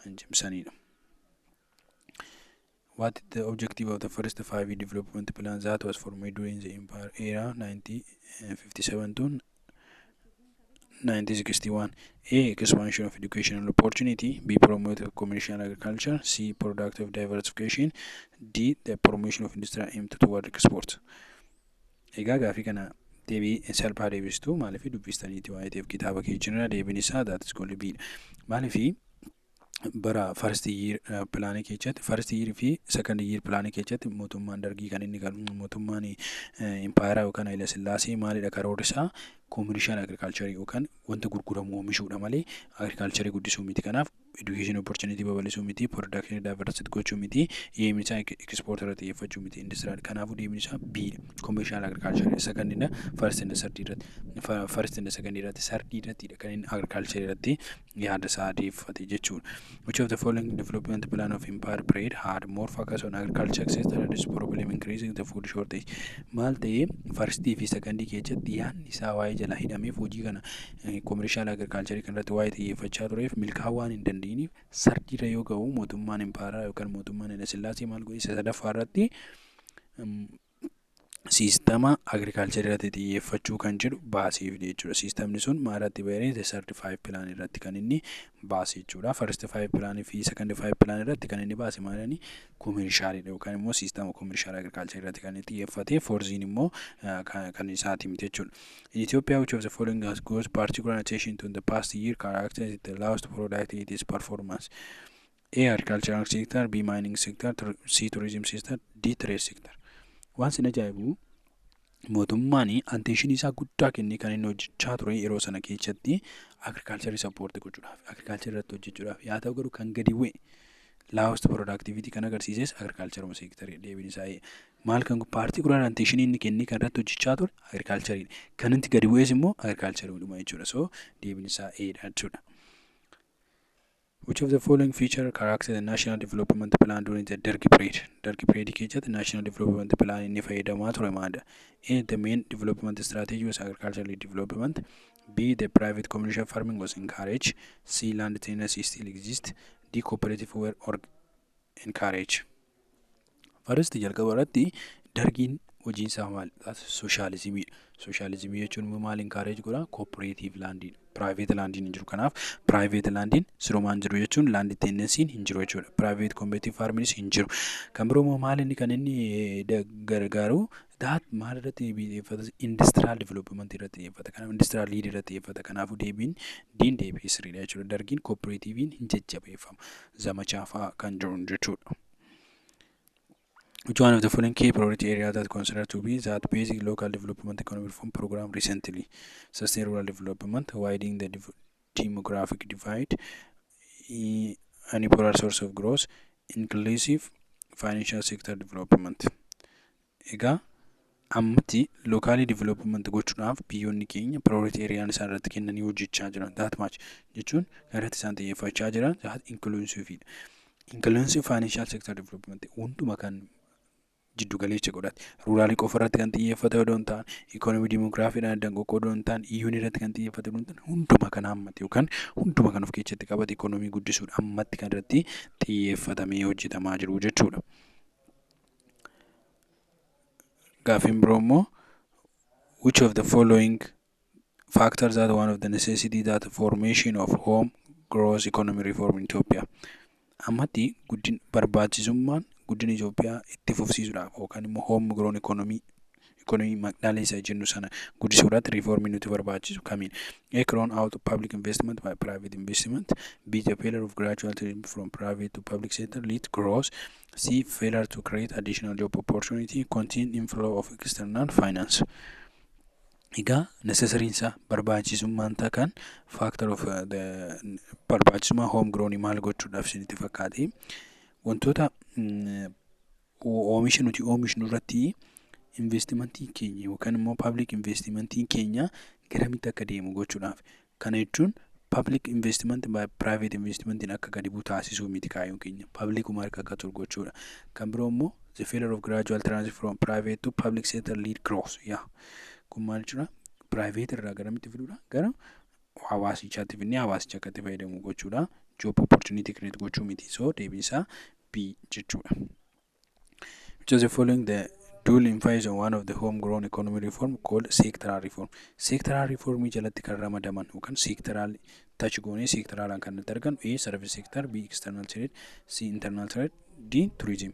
Kan cimsanidha. What is the objective of the first 5-year development plan that was formed during the Empire era 1957 to 1961? A. Expansion of educational opportunity. B. Promotion of commercial agriculture. C. Productive diversification. D. The promotion of industry aimed toward export. Egaa gaafii kana deebii salphaa deebistuu maaliif dubbistaniiti waa'ee ta'eef kitaaba kee jira deebiin isaa that is called B. Maaliif bara first year pilaanii keessatti first year fi second year pilaanii keessatti mootummaan dargii kan inni mootummaan impaayeraa yookaan Haile Sillaasee maalidha karoora isaa commercial agriculture yookaan wanta gurguramu oomishuudha malee agriculture guddisuu miti. Kanaaf education opportunity babal'isuu miti, production diversity gochuu miti, yeemisaa export irratti xiyyeeffachuu miti industrial. Kanaafuu deebiin isaa B commercial agriculture second inda first inda third irratti first inda second irratti third irratti kan inni agriculture irratti yaada isaa deeffate jechuudha. Which of the following development plan of empire period had more focus on agriculture sector and is problem increasing the food shortage? Maal ta'ee first fi second keessatti yaadni isaa waa'ee jala hidhameef hojii kana commercial agriculture kanarratti waa'ee xiyyeeffachaa tureef milkaa'uu waan hin dandeenyeef sardiira yoo ga'u mootummaan impaayeraa yookaan mootummaan Haile Sillaasee maal godhe sadaffaa irratti siistama agriculture irratti xiyyeeffachuu kan jedhu baaseef jechuudha. Siistamni sun maalirratti bahee the 35 plan irratti kan inni baase jechuudha. First 5 plan fi second 5 plan irratti kan inni baase maalani commercial yookaan immoo siistama commercial agriculture irratti kan inni xiyyeeffate forziin immoo kan isaati miti jechuudha. In Ethiopia, which of the following has caused particular attention to the past year characterized the lowest productivity's performance? A. Agricultural sector, B. Mining sector, C. Tourism sector, D. Trade sector. Waan sin ajaa'ibu mootummaan attention isaa guddaa kennee kan inni hojjechaa ture yeroo sana keessatti agriculture support gochuudhaaf agriculture irratti hojjechuudhaaf yaa ta'u garuu kan gadi bu'e lowest productivity kan agarsiises agriculture sector deebiin isaa maal kan particular attention inni kennee kan irratti hojjechaa ture agriculture kan inni gadi bu'es immoo agriculture dhuma jechuudha. So deebiin isaa dha jechuudha. Which of the following feature characterized the National Development Plan during the Dergi period? Dergi period keessatti National Development Plan inni fayyadamaa ture maalidha? A. The main development strategy was agricultural development. B. The private commercial farming was encouraged. C. Land tenancy still exists. D. Cooperative were encouraged. First jalqaba irratti dargiin hojiin isaa maal socialismii. Socialismii jechuun maal encourage godha cooperative landing. Private landing hin jiru. Kanaaf private landing sirumaan jiru jechuun land tenancy hin jiru jechuudha. Private competitive farming hin jiru. Kan biroo maal inni kan inni gargaaru that maal irratti xiyyeeffata industrial development irratti xiyyeeffata. Kanaaf industrial lead irratti xiyyeeffata. Kanaafuu deebiin diin deebii sirriidha jechuudha. Dargiin cooperativein hin jajjabeeffamu. Zamachaa fa'aa kan jiru jechuudha. Which one of the following key priority areas that considered to be that basic local development economic reform program recently? Sustainable rural development, widening the demographic divide, unemployed source of growth, inclusive financial sector development. Egaa ammatti locally development gochuudhaaf biyyoonni keenya priority area isaan irratti kennanii hojjechaa jiran that much jechuun irratti isaan xiyyeeffachaa jiran that inclusive financial sector development hunduma kan jiddu galeessa godhate ruraalii qofa irratti kan xiyyeeffate odoo hin taane economy demographiidhaan addan qoqqoo odoo hin taane iyyuun irratti kan xiyyeeffate odoo hin taane hunduma kan hammate yookaan hunduma kan of keessatti qabate economy guddisuudha ammatti kan irratti xiyyeeffatamee hojjetamaa jiru jechuudha. Gaaffiin biroo immoo which of the following factors are one of the necessity that formation of home grows economy reform in Ethiopia? Ammatti guddin barbaachisummaan guddina Itoophiyaa itti fufsiisuudhaaf yookaan immoo homegrown economy maqdaalee isa jennu sana guddisuudhaaf reformii nuti barbaachisu kamiin? A. Crown out of public investment by private investment. B. The failure of gradual transition from private to public sector lead growth. C. Failure to create additional job opportunity. Continued inflow of external finance. Egaa necessariinsa barbaachisummaan kan factor of the barbaachisummaa homegrown maal gochuudhaaf isinitti fakkaate wantoota oomisha nuti oomishnu irratti investimentiin keenya yookaan immoo public investimentiin keenya garamitti akka deemu gochuudhaaf. Kana jechuun public investment by private investmentiin akka gadi bu'u taasisuu miti kaayyoon keenya. Publicuma harka akka turu gochuudha. Kan biroo immoo the failure of gradual transit from private to public sector lead growth. Kun maal jechuudha? Private irraa garamitti fiduudha? Gara hawaasichaatti fidnee hawaasicha akka itti fayyadamu gochuudha. Job opportunity create gochuu miti. So deebiin isaa B jechuudha. Which is the following the dual emphasis on one of the homegrown economy reform called sectoral reform. Sectoral reform jalatti kan ramadaman yookaan sectoral touch goonee sectoralaan kan nuti arganu A service sector, B external trade, C internal trade, D tourism.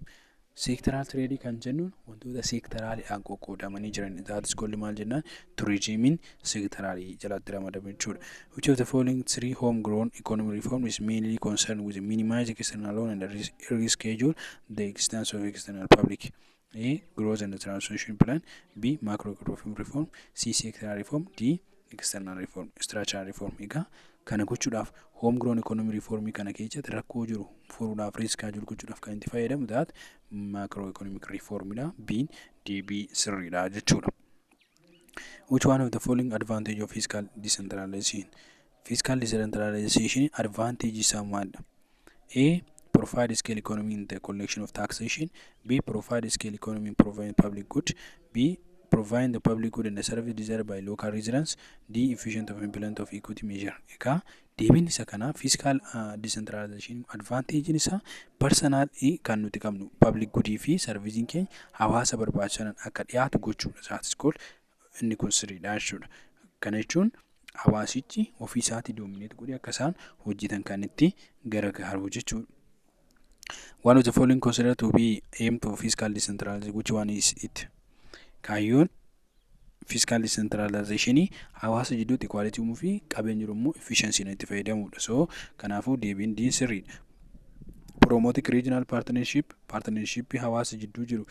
Sectoral trade kan jennuun wantoota sectoraalidhaan qoqqoodamanii jiran isaatis golli maal jennaan tourismiin sectoraalii jalatti ramadame jechuudha. Which of the following three homegrown economy reform is mainly concerned with minimizing external loan and reschedule the existence of external public? A. Growth and transformation plan. B. Macroeconomic reform. C. Sectoral reform. D. External reform. Structural reform. Egaa kana gochuudhaaf homegrown economy reform kana keessatti rakkoo jiru furuudhaaf riiskaa jiru gochuudhaaf kan itti fayyadamu taate macroeconomic reform dha. B. DB sirriidha jechuudha. Which one of the following advantage of fiscal decentralization? Fiscal decentralization advantage isaa maalidha? A. Provide scale economy in the collection of taxation. B. Provide scale economy in providing public good. B. Provide the public good and the service desired by local residents. D. Efficient of implement of equity measure. Egaa deebiin isa kana fiscal decentralization advantage isa personal kan nuti qabnu public goodii fi servicing keenya hawaasa barbaachisan akka dhiyaatu gochuudha. Isaatis kool inni kun sirriidha jechuudha. Kana jechuun hawaasichi ofii isaatii dominate godhee akka isaan hojjetan kan itti gargaaru jechuudha. One of the following considered to be aimed for fiscal decentralization. Which one is it? Kaayyoon fiscal decentralization hawaasa jidduutti equality uumuu fi qabeenya jiru immoo efficiency itti fayyadamuudha. So kanaafuu deebiin D sirriidha. Promoting regional partnership hawaasa jidduu jiru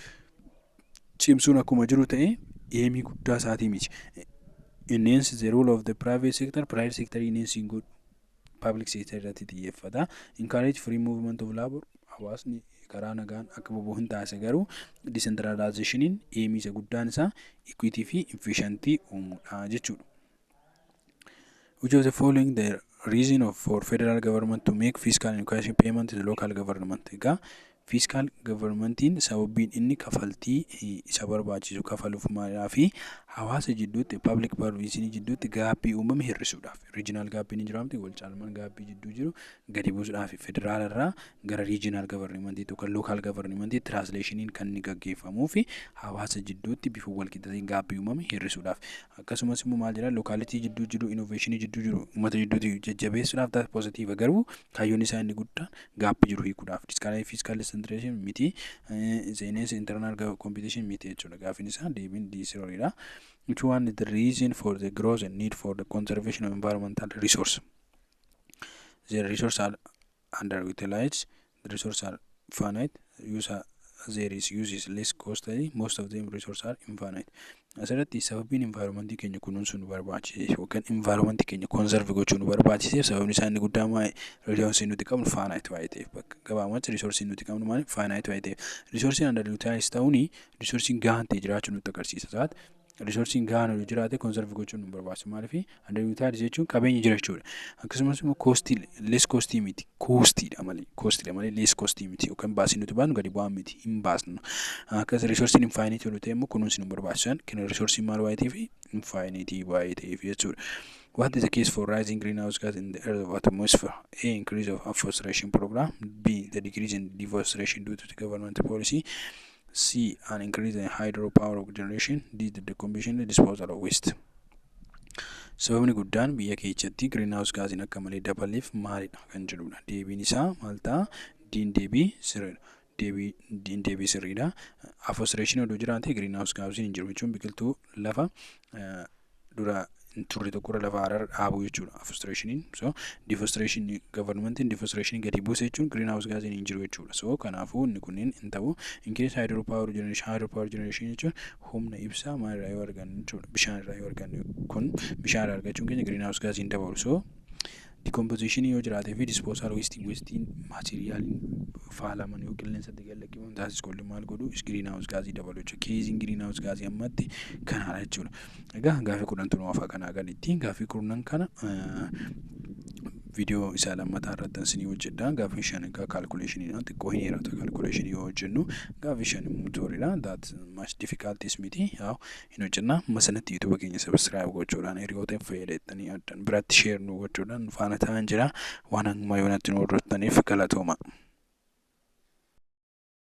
cimsuun akkuma jiru ta'e aimii guddaa isaatii miti. Enhance the role of the private sector enhancing good public sector irratti xiyyeeffata. Encourage free movement of labor hawaasni karaa nagaan akka bobba'u hin taasise garuu decentralizationiin aimii isa guddaan isaa equity fi efficiency uumuudha jechuudha. Which of the following the reason for federal government to make fiscal and education payment to the local government? Egaa fiscal governmentiin sababiin inni kafaltii isa barbaachisu kafaluuf maalaa fi hawaasa jidduutti public service jidduutti gaappii uumame hir'isuudhaaf regional gaappii ni jiraamti wal caalmaan gaappii jidduu jiru gadi buusuudhaaf federal irraa gara regional government yookaan local government translationiin kan ni gaggeeffamuu fi hawaasa jidduutti bifa wal qixxaatiin gaappii uumame hir'isuudhaaf akkasumas immoo maal jira locality jidduu jiru innovation jidduu jiru uummata jidduutti jajjabeessuudhaaf taas positive garuu kaayyoon isaa inni guddaan gaappii jiru hiikuudhaaf fiscal miti seenes internal competition miti jechuudha gaafin isaa deebiin diisiroriidha. Which one is the reason for the growth and need for the conservation of environmental resource? The resources are underutilized, the resources are finite, there is use is less costly, most of them resources are infinite. Asirratti sababiin environment keenya kunuunsuun barbaachise yookaan environment keenya conserve gochuun barbaachise sababni isaa inni guddaan waa'ee resource nuti qabnu finite waa'ee ta'eef bakka gabaabumatti resource nuti qabnu maali finite waa'ee ta'eef resource underutilized ta'uun resource gahaan ta'e jiraachuu nutti agarsiisa taate resource gahaan yoo jiraate conserve gochuun nu barbaachisa maaliif underutilized jechuun qabeenya jira jechuudha akkasumas immoo cost less cost miti costidha malee less cost miti yookaan baasii nuti baasnu gadi bu'aa miti hin baasnu akkas resource infinite yoo ta'e immoo kunuunsi nu barbaachisan kenna resource maal waa'ee ta'eef infinite waa'ee ta'eef jechuudha. What is the case for rising greenhouse gas in the earth atmosphere? A. Increase of afforestation program. B. The decrease in deforestation due to the government policy. C. An increase in hydropower generation. D. The decommission and disposal of waste. Sababni guddaan biyya keessatti greenhouse gaasiin akka malee dabaleef maalidha kan jedhudha. Deebiin isaa maal ta'a? Diin deebii sirriidha. Afforestation oduu jiraate greenhouse gaasiin hin jiru jechuun biqiltuu lafa dura turre tokko lafa harar dhaabu jechuudha affostrationiin. So deforestation governmentiin deforestation gadi buuse jechuun greenhouse gaasiin hin jiru jechuudha. So kanaafuu inni kunniin hin ta'u. Increase hydropower generation jechuun humna ibsaa maalirraa yoo argannu jechuudha. Bishaan irraa yoo argannu kun bishaan irraa argachuun keenya greenhouse gaasiin dabalu. So decomposition yoo jiraatee fi disposal wastiin materiyaaliin faalaman yoo qilleensatti galaqifaman taasisa kun maal godhu greenhouse gaasii dabalu jechuudha. Keeziin greenhouse gaasii ammatti kanadha jechuudha. Egaa gaafii 10 tunuufaa kanaa gaditti gaafii 10 kana video isa lammataa irratti isinii hojjedha. Gaafii 5 egaa calculationiidhaan xiqqoo hin dheeratu calculation yoo hojjennu gaafii 5 motoriidha. That much difficulties miti yaa hin hojjenna. Masanatti YouTube keenya subscribe gochuudhaan hiriyoota fayyadattanii addan biratti share nu gochuudhaan faana ta'an jira. Waan amma yoonatti nu hordoftaaniif galatooma.